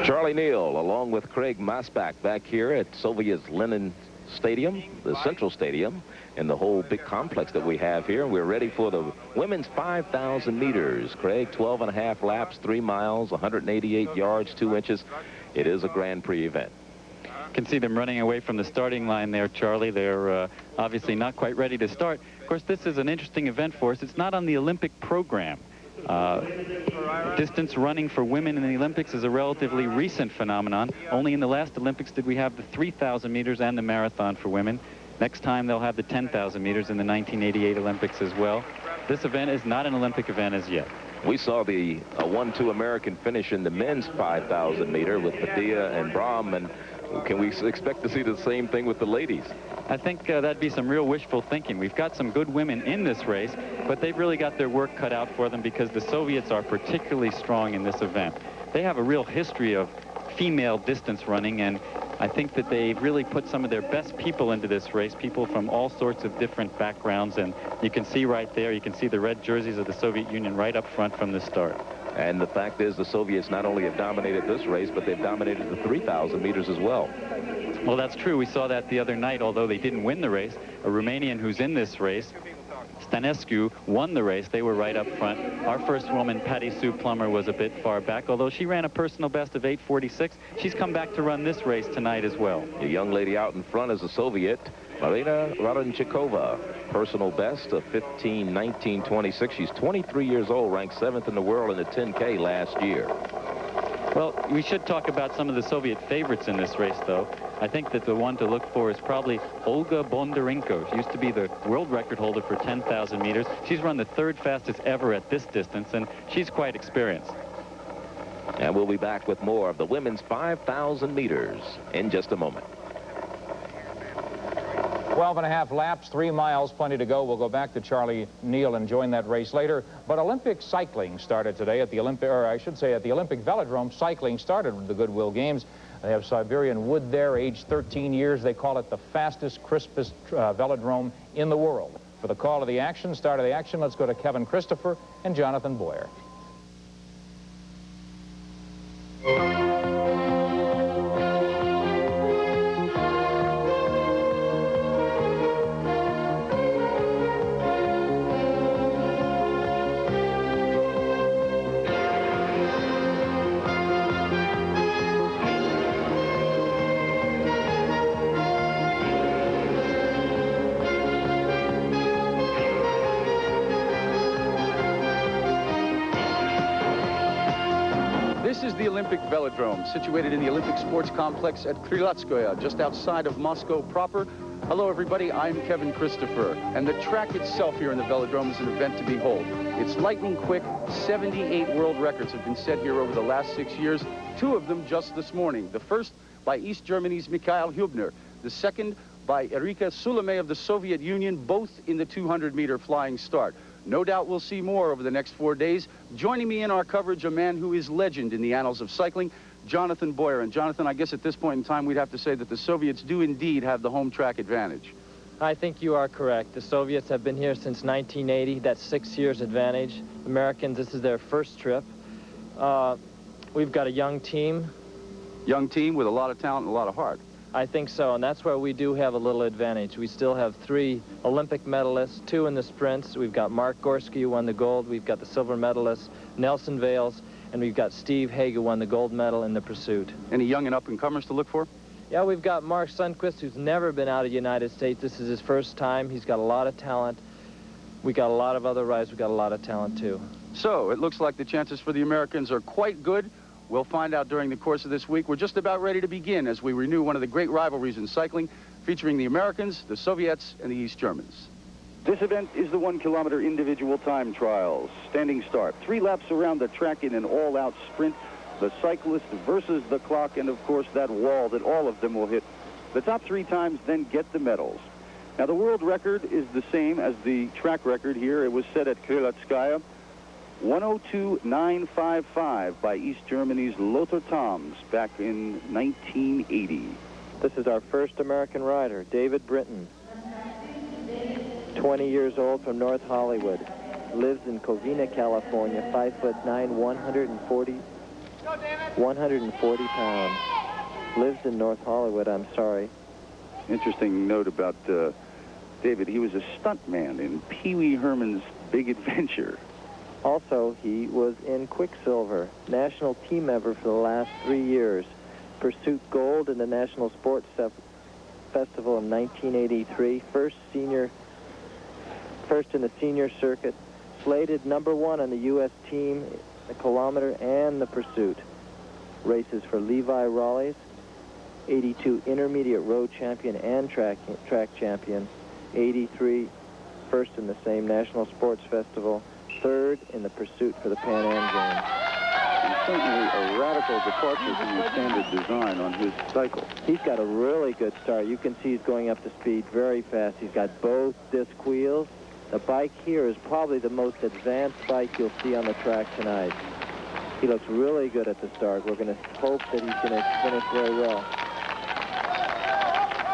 Charlie Neal, along with Craig Masbach, back here at Soviet's Lenin Stadium, the Central Stadium, and the whole big complex that we have here. We're ready for the women's 5,000 meters. Craig, 12.5 laps, 3 miles, 188 yards, 2 inches. It is a Grand Prix event. You can see them running away from the starting line there, Charlie. They're obviously not quite ready to start. Of course, this is an interesting event for us. It's not on the Olympic program. Distance running for women in the Olympics is a relatively recent phenomenon. Only in the last Olympics did we have the 3,000 meters and the marathon for women. Next time they'll have the 10,000 meters in the 1988 Olympics as well. This event is not an Olympic event as yet. We saw the 1-2 American finish in the men's 5,000 meter with Padilla and Brahm, and can we expect to see the same thing with the ladies? I think that'd be some real wishful thinking. We've got some good women in this race, but they've really got their work cut out for them because the Soviets are particularly strong in this event. They have a real history of female distance running, and I think that they've really put some of their best people into this race, people from all sorts of different backgrounds, and you can see right there, you can see the red jerseys of the Soviet Union right up front from the start. And the fact is the Soviets not only have dominated this race, but they've dominated the 3,000 meters as well. Well, that's true. We saw that the other night, although they didn't win the race. A Romanian who's in this race, Stanescu, won the race. They were right up front. Our first woman, Patty Sue Plummer, was a bit far back, although she ran a personal best of 8:46. She's come back to run this race tonight as well. The young lady out in front is a Soviet, Marina Rodonchikova. Personal best of 15:19:26. She's 23 years old, ranked 7th in the world in the 10K last year. Well, we should talk about some of the Soviet favorites in this race, though. I think that the one to look for is probably Olga Bondarenko. She used to be the world record holder for 10,000 meters. She's run the 3rd fastest ever at this distance, and she's quite experienced. And we'll be back with more of the women's 5,000 meters in just a moment. 12.5 laps, 3 miles, plenty to go. We'll go back to Charlie Neal and join that race later. But Olympic cycling started today at the Olympic, or I should say at the Olympic Velodrome. Cycling started with the Goodwill Games. They have Siberian Wood there, aged 13 years. They call it the fastest, crispest velodrome in the world. For the call of the action, start of the action, let's go to Kevin Christopher and Jonathan Boyer. the Olympic Velodrome, situated in the Olympic Sports Complex at Krylatskoye, just outside of Moscow proper. Hello, everybody. I'm Kevin Christopher, and the track itself here in the Velodrome is an event to behold. It's lightning quick. 78 world records have been set here over the last 6 years, 2 of them just this morning. The first by East Germany's Mikhail Hübner, the second by Erika Suleiman of the Soviet Union, both in the 200-meter flying start. No doubt we'll see more over the next 4 days. Joining me in our coverage, a man who is legend in the annals of cycling, Jonathan Boyer. And Jonathan, I guess at this point in time, we'd have to say that the Soviets do indeed have the home track advantage. I think you are correct. The Soviets have been here since 1980. That's 6 years advantage. Americans, this is their first trip. We've got a young team. Young team with a lot of talent and a lot of heart. I think so, and that's where we do have a little advantage. We still have 3 Olympic medalists, 2 in the sprints. We've got Mark Gorski, who won the gold. We've got the silver medalist, Nelson Vales, and we've got Steve Hague, who won the gold medal in the pursuit. Any young and up-and-comers to look for? Yeah, we've got Mark Sundquist, who's never been out of the United States. This is his first time. He's got a lot of talent. We got a lot of other riders. We've got a lot of talent, too. So it looks like the chances for the Americans are quite good. We'll find out during the course of this week. We're just about ready to begin as we renew one of the great rivalries in cycling, featuring the Americans, the Soviets, and the East Germans. This event is the 1-kilometer individual time trials. Standing start. 3 laps around the track in an all-out sprint. The cyclist versus the clock, and of course that wall that all of them will hit. The top 3 times then get the medals. Now the world record is the same as the track record here. It was set at Krylatskoye. 102.955 by East Germany's Lothar Toms back in 1980. This is our first American rider, David Britton. 20 years old, from North Hollywood. Lives in Covina, California. 5'9", 140 pounds. Lives in North Hollywood, I'm sorry. Interesting note about David. He was a stuntman in Pee Wee Herman's Big Adventure. Also, he was in Quicksilver, national team member for the last 3 years. Pursuit gold in the National Sports Festival in 1983. First in the senior circuit. Slated #1 on the U.S. team, the kilometer and the pursuit. Races for Levi Rawley's, 82 intermediate road champion and track champion. 83, first in the same National Sports Festival. 3rd in the pursuit for the Pan Am Games. And certainly a radical departure from the standard design on his cycle. He's got a really good start. You can see he's going up to speed very fast. He's got both disc wheels. The bike here is probably the most advanced bike you'll see on the track tonight. He looks really good at the start. We're going to hope that he's going to finish very well.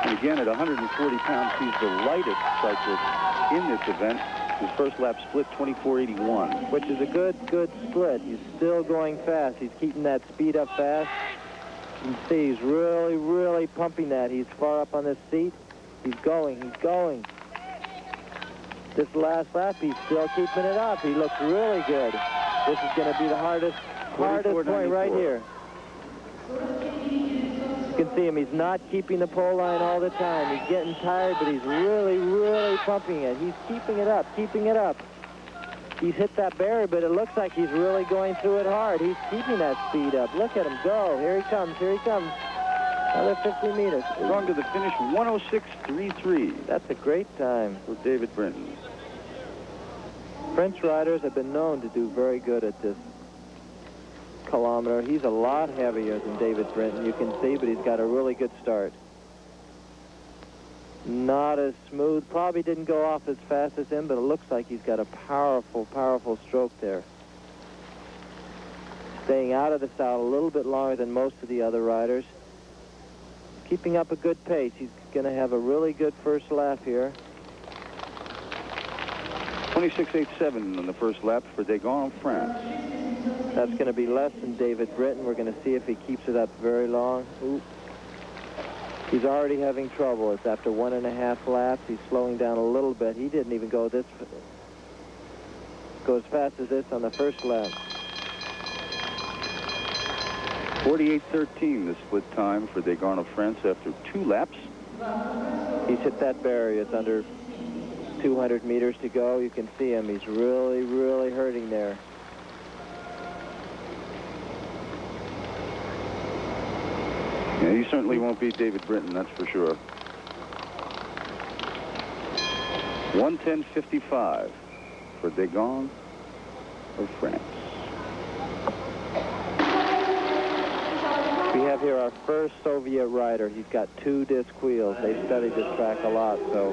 And again, at 140 pounds, he's the lightest cyclist in this event. His first lap split 24.81. Which is a good split. He's still going fast. He's keeping that speed up fast. You can see he's really pumping that. He's far up on this seat. He's going. This last lap, he's still keeping it up. He looks really good. This is going to be the hardest point right here. You can see him. He's not keeping the pole line all the time. He's getting tired, but he's really pumping it. He's keeping it up. He's hit that barrier, but it looks like he's really going through it hard. He's keeping that speed up. Look at him go. Here he comes. Another 50 meters. Going to the finish, 106.33. That's a great time for David Britton. French riders have been known to do very good at this kilometer. He's a lot heavier than David Britton, you can see, but he's got a really good start. Not as smooth. Probably didn't go off as fast as him, but it looks like he's got a powerful stroke there. Staying out of the saddle a little bit longer than most of the other riders. Keeping up a good pace. He's going to have a really good first lap here. 26.87 on the first lap for Degon, France. That's going to be less than David Britton. We're going to see if he keeps it up very long. Ooh. He's already having trouble. It's after 1.5 laps. He's slowing down a little bit. He didn't even go as fast as this on the first lap. 48.13 the split time for Degon of France after 2 laps. He's hit that barrier. It's under 200 meters to go. You can see him. He's really hurting there. Yeah, he certainly won't beat David Brinton, that's for sure. 110.55 for Degon of France. We have here our first Soviet rider. He's got 2 disc wheels. They studied this track a lot, so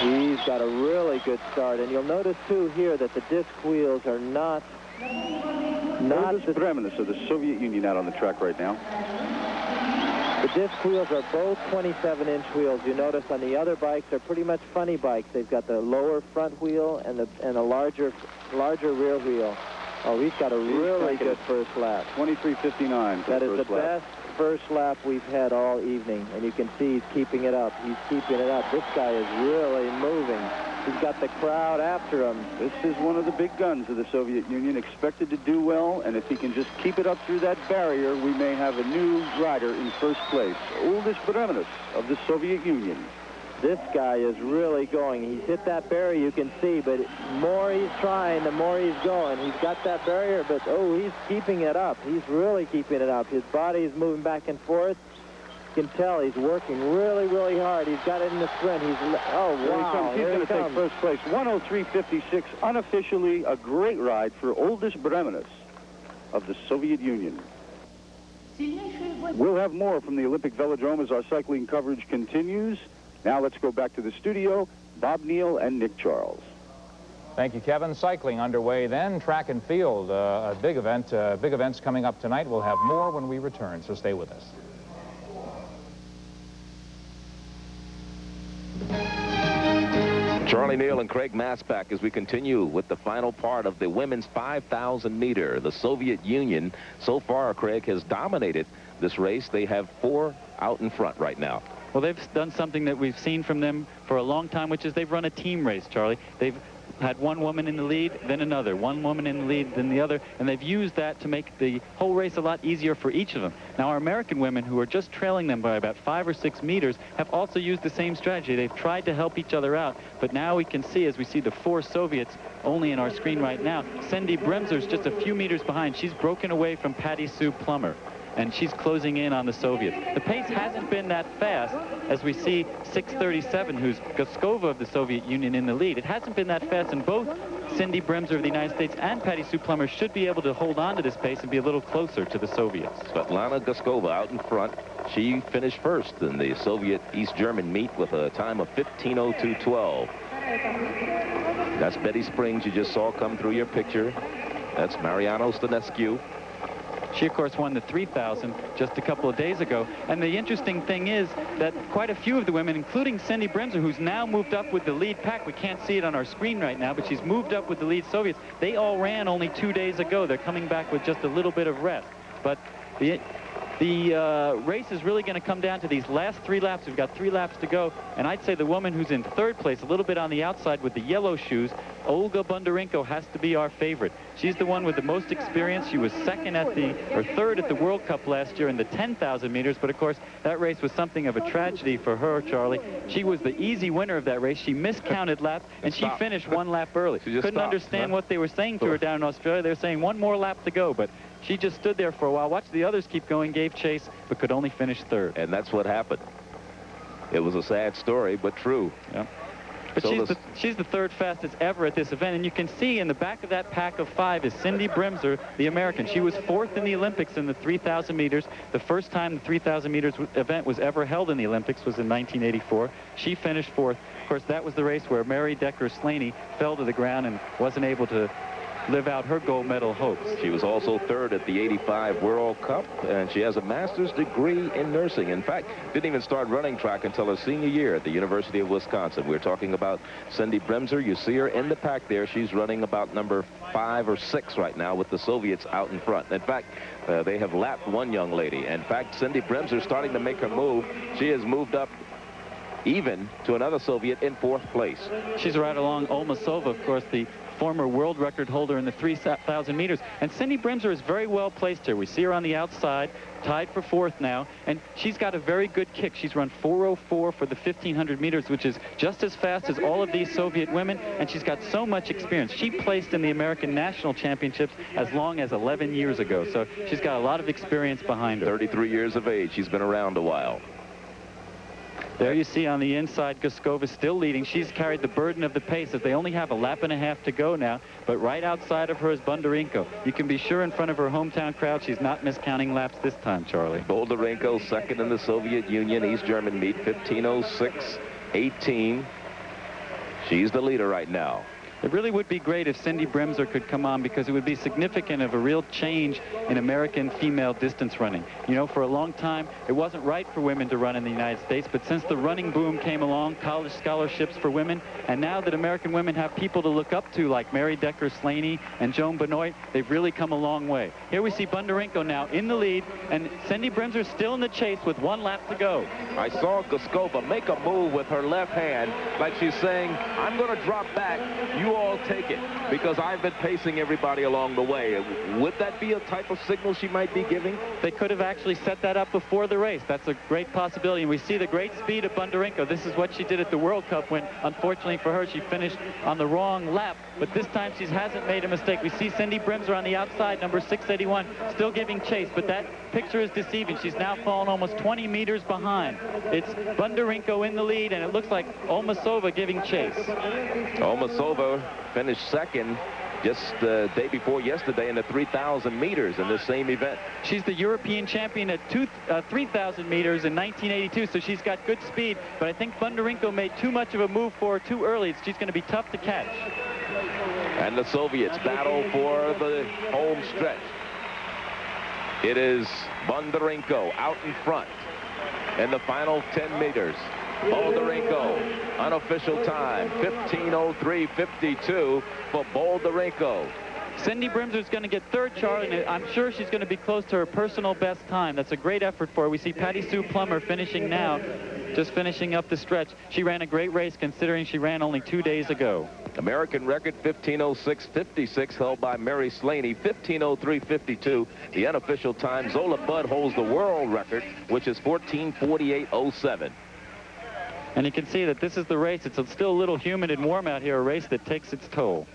he's got a really good start. And you'll notice, too, here that the disc wheels are not the Bremanis of the Soviet Union out on the track right now. The disc wheels are both 27-inch wheels. You notice on the other bikes, they're pretty much funny bikes. They've got the lower front wheel and a larger rear wheel. Oh, he's got a really good first lap. 23.59. That is the best first lap we've had all evening, and you can see he's keeping it up. He's keeping it up. This guy is really moving. He's got the crowd after him. This is one of the big guns of the Soviet Union, expected to do well, and if he can just keep it up through that barrier, we may have a new rider in first place. Aldis Bremanis of the Soviet Union. This guy is really going. He's hit that barrier, you can see, but the more he's trying, the more he's going. He's got that barrier, but, oh, he's keeping it up. He's really keeping it up. His body is moving back and forth. You can tell he's working really, really hard. He's got it in the sprint. Oh, wow. He's going to take first place. 103.56, unofficially a great ride for Aldis Bremanis of the Soviet Union. We'll have more from the Olympic Velodrome as our cycling coverage continues. Now let's go back to the studio. Bob Neal and Nick Charles. Thank you, Kevin. Cycling underway then. Track and field, a big event. Big events coming up tonight. We'll have more when we return, so stay with us. Charlie Neal and Craig Masbach as we continue with the final part of the women's 5,000 meter. The Soviet Union, so far, Craig, has dominated this race. They have 4 out in front right now. Well, they've done something that we've seen from them for a long time, which is they've run a team race, Charlie. They've had one woman in the lead, then another, one woman in the lead, then the other, and they've used that to make the whole race a lot easier for each of them. Now, our American women, who are just trailing them by about 5 or 6 meters, have also used the same strategy. They've tried to help each other out, but now we can see, as we see the 4 Soviets only in our screen right now, Cindy Bremser's just a few meters behind. She's broken away from Patty Sue Plummer, and she's closing in on the Soviets. The pace hasn't been that fast, as we see 6:37, who's Goskova of the Soviet Union, in the lead. It hasn't been that fast, and both Cindy Bremser of the United States and Patty Sue Plummer should be able to hold on to this pace and be a little closer to the Soviets. Svetlana Goskova out in front. She finished first in the Soviet East German meet with a time of 15:02.12. That's Betty Springs you just saw come through your picture. That's Mariano Stanescu. She, of course, won the 3,000 just a couple of days ago. And the interesting thing is that quite a few of the women, including Cindy Bremser, who's now moved up with the lead pack. We can't see it on our screen right now, but she's moved up with the lead Soviets. They all ran only 2 days ago. They're coming back with just a little bit of rest. But the race is really going to come down to these last 3 laps. We've got 3 laps to go, and I'd say the woman who's in 3rd place, a little bit on the outside with the yellow shoes, Olga Bondarenko, has to be our favorite. She's the one with the most experience. She was 3rd at the World Cup last year in the 10,000 meters, but of course that race was something of a tragedy for her, Charlie. She was the easy winner of that race. She miscounted laps, and she finished 1 lap early. Couldn't understand what they were saying to her down in Australia. They were saying 1 more lap to go, but she just stood there for a while, watched the others keep going, gave chase, but could only finish 3rd. And that's what happened. It was a sad story, but true. Yeah. But so she's the 3rd fastest ever at this event, and you can see in the back of that pack of 5 is Cindy Bremser, the American. She was 4th in the Olympics in the 3,000 meters. The first time the 3,000 meters event was ever held in the Olympics was in 1984. She finished 4th. Of course, that was the race where Mary Decker-Slaney fell to the ground and wasn't able to live out her gold medal hopes. She was also 3rd at the 85 World Cup, and she has a master's degree in nursing. In fact, didn't even start running track until her senior year at the University of Wisconsin. We're talking about Cindy Bremser. You see her in the pack there. She's running about number 5 or 6 right now with the Soviets out in front. In fact, they have lapped one young lady. In fact, Cindy Bremser starting to make her move. She has moved up even to another Soviet in 4th place. She's right along Olmasova, of course, the former world record holder in the 3,000 meters. And Cindy Brimser is very well placed here. We see her on the outside, tied for 4th now, and she's got a very good kick. She's run 4:04 for the 1,500 meters, which is just as fast as all of these Soviet women, and she's got so much experience. She placed in the American National Championships as long as 11 years ago, so she's got a lot of experience behind her. 33 years of age. She's been around a while. There you see on the inside, Guskova still leading. She's carried the burden of the pace as they only have a lap and a half to go now. But right outside of her is Bondarenko. You can be sure in front of her hometown crowd she's not miscounting laps this time, Charlie. Bondarenko, 2nd in the Soviet Union, East German meet, 15:06.18. She's the leader right now. It really would be great if Cindy Brimser could come on, because it would be significant of a real change in American female distance running. You know, for a long time, it wasn't right for women to run in the United States, but since the running boom came along, college scholarships for women, and now that American women have people to look up to like Mary Decker-Slaney and Joan Benoit, they've really come a long way. Here we see Bondarenko now in the lead, and Cindy Brimser still in the chase with 1 lap to go. I saw Guskova make a move with her left hand, like she's saying, I'm going to drop back. You all take it, because I've been pacing everybody along the way. Would that be a type of signal she might be giving? They could have actually set that up before the race. That's a great possibility. And we see the great speed of Bondarenko. This is what she did at the World Cup when, unfortunately for her, she finished on the wrong lap. But this time she hasn't made a mistake. We see Cindy Brimser on the outside, number 681, still giving chase. But that picture is deceiving. She's now fallen almost 20 meters behind. It's Bondarenko in the lead, and it looks like Olmasova giving chase. Olmasova finished 2nd just the day before yesterday in the 3,000 meters in this same event. She's the European champion at 3,000 meters in 1982, so she's got good speed, but I think Bondarenko made too much of a move for her too early. She's going to be tough to catch. And the Soviets battle for the home stretch. It is Bondarenko out in front in the final 10 meters. Bondarenko, unofficial time, 15:03.52 for Bondarenko. Cindy Brimser is going to get 3rd, Charlie, and I'm sure she's going to be close to her personal best time. That's a great effort for her. We see Patty Sue Plummer finishing now, just finishing up the stretch. She ran a great race considering she ran only 2 days ago. American record 15:06.56 held by Mary Slaney, 15:03.52. The unofficial time, Zola Budd holds the world record, which is 14:48.07. And you can see that this is the race. It's still a little humid and warm out here, a race that takes its toll.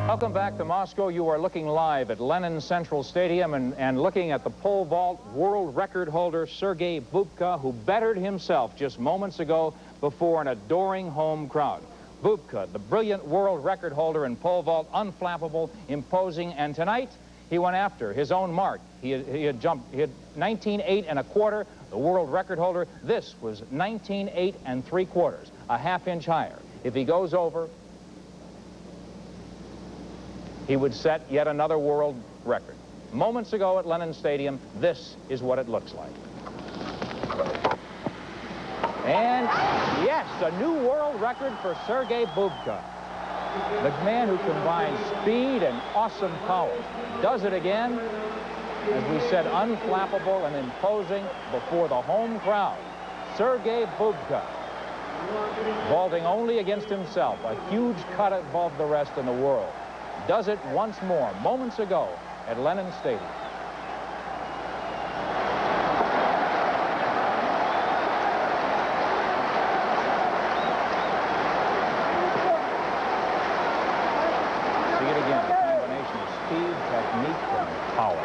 Welcome back to Moscow. You are looking live at Lenin Central Stadium and looking at the pole vault world record holder Sergei Bubka, who bettered himself just moments ago before an adoring home crowd. Bubka, the brilliant world record holder in pole vault, unflappable, imposing, and tonight he went after his own mark. He had 19.8 1/4, the world record holder. This was 19.8 3/4, a half-inch higher. If he goes over, he would set yet another world record. Moments ago at Lenin Stadium, this is what it looks like. And yes, a new world record for Sergei Bubka. The man who combines speed and awesome power. Does it again, as we said, unflappable and imposing before the home crowd. Sergei Bubka, vaulting only against himself, a huge cut above the rest in the world. Does it once more, moments ago, at Lenin Stadium. See it again, a combination of speed, technique, and power.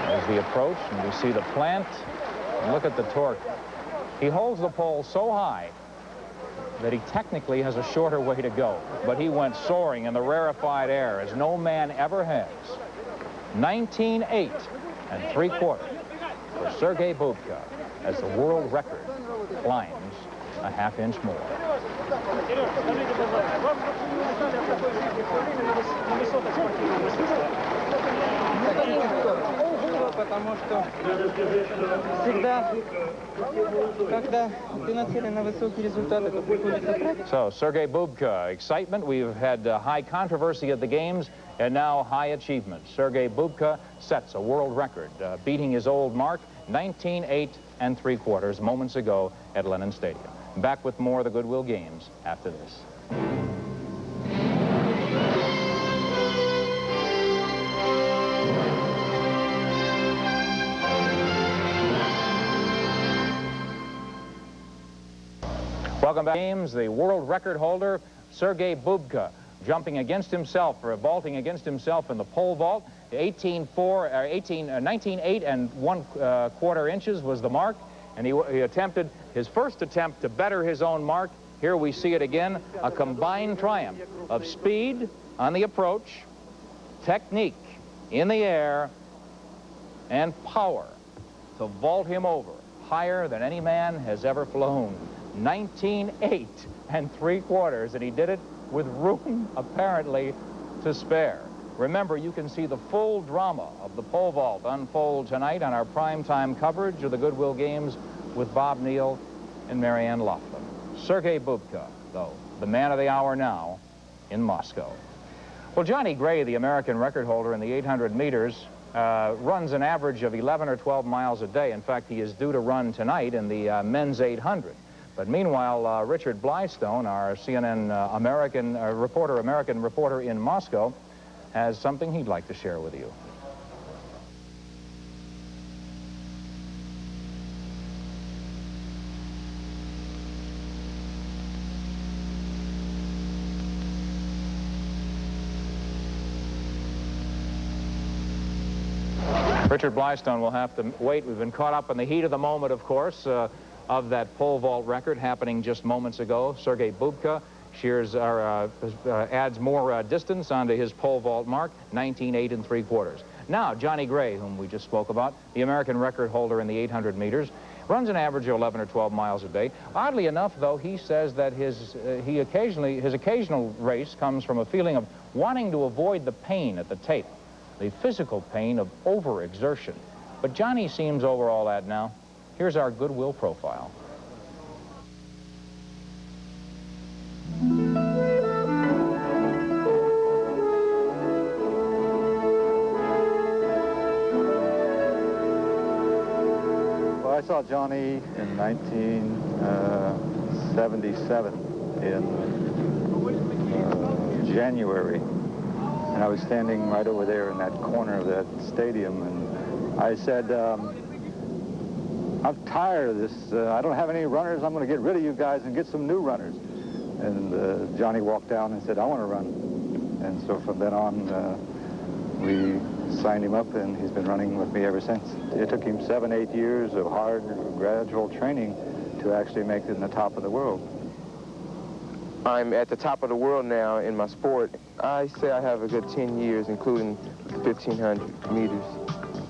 There's the approach, and we see the plant, and look at the torque. He holds the pole so high that he technically has a shorter way to go, but he went soaring in the rarefied air as no man ever has. 19.8 3/4 for Sergei Bubka as the world record climbs a half-inch more. тяжело, потому что всегда, когда ты нацелен на высокий результат, это приходится прятать. So, Sergei Bubka, excitement. We've had high controversy at the games and now high achievement. Sergei Bubka sets a world record, beating his old mark, 19:08 3/4 moments ago at Lenin Stadium. Back with more of the Goodwill Games after this. Welcome back. Games, the world record holder, Sergei Bubka, jumping against himself, or vaulting against himself in the pole vault. 19:8 1/4 inches was the mark, and he attempted his first attempt to better his own mark. Here we see it again, a combined triumph of speed on the approach, technique in the air, and power to vault him over higher than any man has ever flown. 19:8 3/4, and he did it with room apparently to spare. Remember, you can see the full drama of the pole vault unfold tonight on our primetime coverage of the Goodwill Games with Bob Neal and Marianne Laughlin. Sergei Bubka, though, the man of the hour now in Moscow. Well, Johnny Gray, the American record holder in the 800 meters, runs an average of 11 or 12 miles a day. In fact, he is due to run tonight in the men's 800. But meanwhile, Richard Blystone, our CNN American reporter in Moscow, has something he'd like to share with you. Richard Blystone will have to wait. We've been caught up in the heat of the moment, of course, of that pole vault record happening just moments ago. Sergei Bubka adds more distance onto his pole vault mark, 19:8 3/4. Now, Johnny Gray, whom we just spoke about, the American record holder in the 800 meters, runs an average of 11 or 12 miles a day. Oddly enough, though, he says that his occasional race comes from a feeling of wanting to avoid the pain at the tape, the physical pain of overexertion. But Johnny seems over all that now. Here's our Goodwill profile. Well, I saw Johnny in 1977 in January, and I was standing right over there in that corner of that stadium, and I said, I'm tired of this. I don't have any runners. I'm going to get rid of you guys and get some new runners. And Johnny walked down and said, I want to run. And so from then on, we signed him up, and he's been running with me ever since. It took him 7-8 years of hard, gradual training to actually make it in the top of the world. I'm at the top of the world now in my sport. I say I have a good 10 years, including 1,500 meters.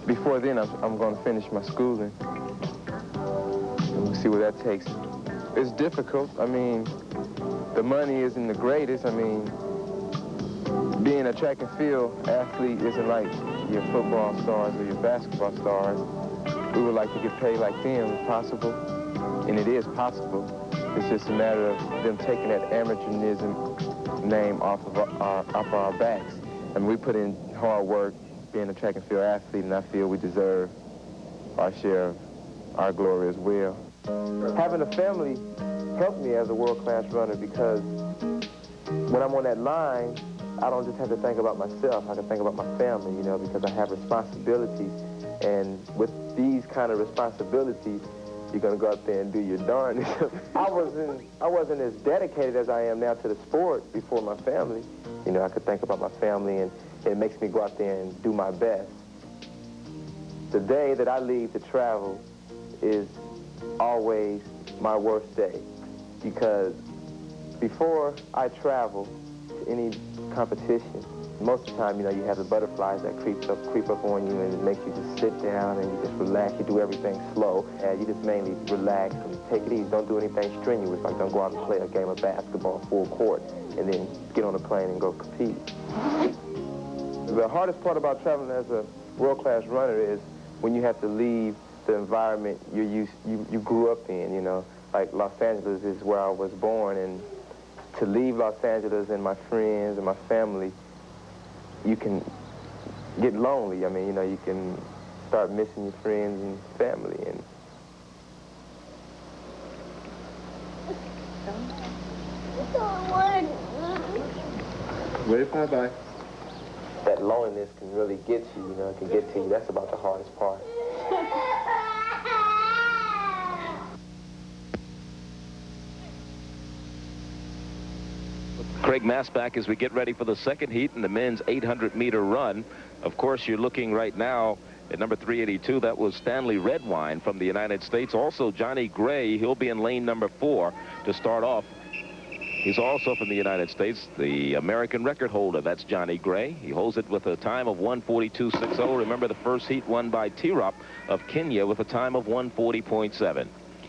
Before then, I'm going to finish my schooling. We'll see where that takes me. It's difficult. I mean, the money isn't the greatest. I mean, being a track and field athlete isn't like your football stars or your basketball stars. We would like to get paid like them if possible, and it is possible. It's just a matter of them taking that amateurism name off of our backs. And we put in hard work being a track and field athlete, and I feel we deserve our share of our glory as well. Having a family helped me as a world-class runner, because when I'm on that line, I don't just have to think about myself. I can think about my family, you know, because I have responsibilities. And with these kind of responsibilities, you're going to go out there and do your darndest. I wasn't as dedicated as I am now to the sport before my family. You know, I could think about my family, and it makes me go out there and do my best. The day that I leave to travel is always my worst day, because before I travel to any competition, most of the time, you know, you have the butterflies that creep up on you, and it makes you just sit down and you just relax. You do everything slow, and you just mainly relax and take it easy. Don't do anything strenuous, like don't go out and play a game of basketball full court and then get on a plane and go compete. The hardest part about traveling as a world-class runner is when you have to leave the environment you grew up in, you know. Like Los Angeles is where I was born, and to leave Los Angeles and my friends and my family, you can get lonely. I mean, you know, you can start missing your friends and family. And wave bye-bye. That loneliness can really get you, you know, it can get to you. That's about the hardest part. Craig Masback as we get ready for the second heat in the men's 800-meter run. Of course, you're looking right now at number 382. That was Stanley Redwine from the United States. Also, Johnny Gray, he'll be in lane number 4 to start off. He's also from the United States, the American record holder. That's Johnny Gray. He holds it with a time of 1:42.60. Remember, the first heat won by Tirop of Kenya with a time of 1:40.7.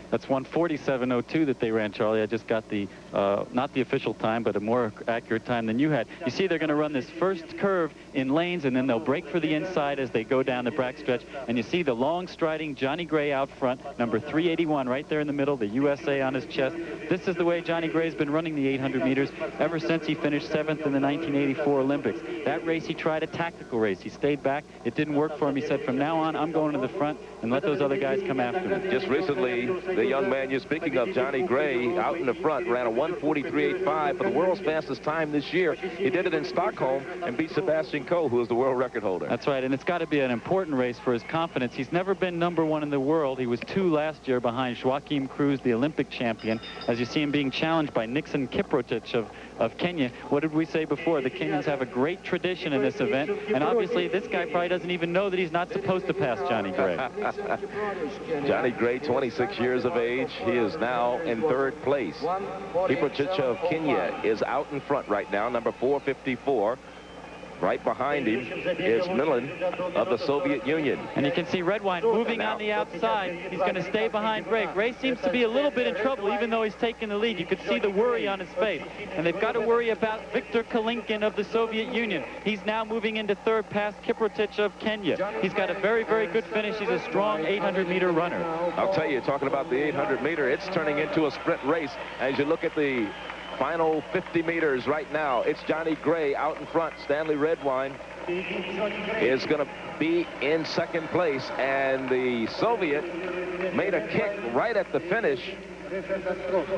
That's 1:47.02 that they ran, Charlie. I just got the, not the official time, but a more accurate time than you had. You see they're going to run this first curve in lanes, and then they'll break for the inside as they go down the back stretch. And you see the long striding Johnny Gray out front, number 381 right there in the middle, the USA on his chest. This is the way Johnny Gray's been running the 800 meters ever since he finished 7th in the 1984 Olympics. That race, he tried a tactical race. He stayed back. It didn't work for him. He said, from now on, I'm going to the front and let those other guys come after me. Just recently, the young man you're speaking of, Johnny Gray, out in the front, ran a 1:43.85 for the world's fastest time this year. He did it in Stockholm and beat Sebastian Coe, who is the world record holder. That's right, and it's got to be an important race for his confidence. He's never been #1 in the world. He was 2 last year behind Joachim Cruz, the Olympic champion. As you see him being challenged by Nixon Kiprotich of Kenya. What did we say before? The Kenyans have a great tradition in this event, and obviously this guy probably doesn't even know that he's not supposed to pass Johnny Gray. Johnny Gray, 26 years of age. He is now in 3rd place. Kiprotich of Kenya is out in front right now, number 454. Right behind him is Millen of the Soviet Union. And you can see Redwine moving on the outside. He's going to stay behind Gray. Gray seems to be a little bit in trouble, even though he's taking the lead. You could see the worry on his face. And they've got to worry about Viktor Kalinkin of the Soviet Union. He's now moving into 3rd past Kiprotich of Kenya. He's got a very, very good finish. He's a strong 800-meter runner. I'll tell you, talking about the 800-meter, it's turning into a sprint race. As you look at the final 50 meters right now, it's Johnny Gray out in front. Stanley Redwine is going to be in 2nd place, and the Soviet made a kick right at the finish.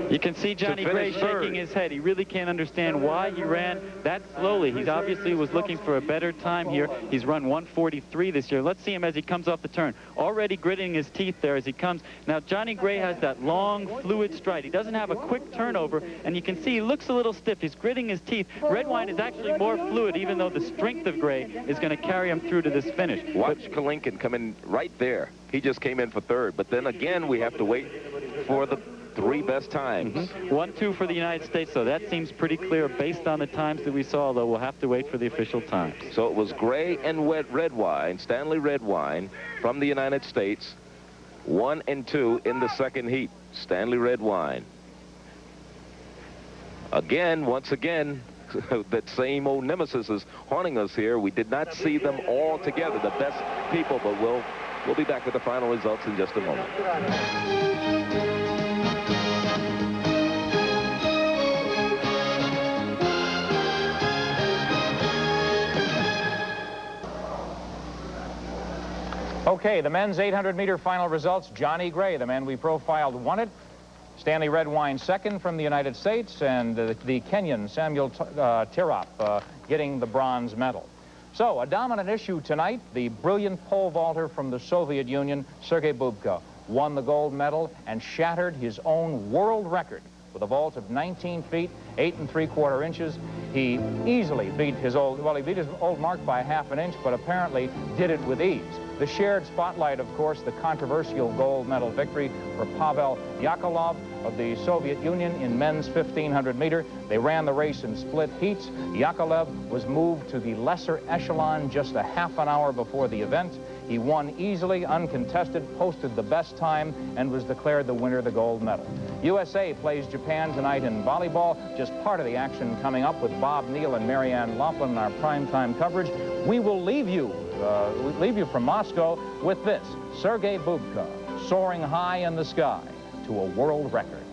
You can see Johnny Gray shaking his head. He really can't understand why he ran that slowly. He obviously was looking for a better time here. He's run 1:43 this year. Let's see him as he comes off the turn. Already gritting his teeth there as he comes. Now, Johnny Gray has that long, fluid stride. He doesn't have a quick turnover, and you can see he looks a little stiff. He's gritting his teeth. Redwine is actually more fluid, even though the strength of Gray is going to carry him through to this finish. Watch Kalinkin come in right there. He just came in for 3rd. But then again, we have to wait for the 3 best times. 1-2 for the United States, so that seems pretty clear based on the times that we saw, though we'll have to wait for the official times. So it was Gray and Redwine, Stanley Redwine from the United States, 1 and 2 in the 2nd heat. Stanley Redwine. Again, once again, that same old nemesis is haunting us here. We did not see them all together, the best people, but we'll be back with the final results in just a moment. Okay, the men's 800-meter final results. Johnny Gray, the man we profiled, won it. Stanley Redwine 2nd from the United States, and the Kenyan Samuel Tirop getting the bronze medal. So, a dominant issue tonight, the brilliant pole vaulter from the Soviet Union, Sergei Bubka, won the gold medal and shattered his own world record with a vault of 19 feet, 8 3/4 inches. He easily beat his old mark by ½ an inch, but apparently did it with ease. The shared spotlight, of course, the controversial gold medal victory for Pavel Yakovlev of the Soviet Union in men's 1500 meter. They ran the race in split heats. Yakovlev was moved to the lesser echelon just a ½ an hour before the event. He won easily, uncontested, posted the best time, and was declared the winner of the gold medal. USA plays Japan tonight in volleyball. Just part of the action coming up with Bob Neal and Marianne Laughlin in our primetime coverage. We will leave you from Moscow with this: Sergei Bubka soaring high in the sky to a world record.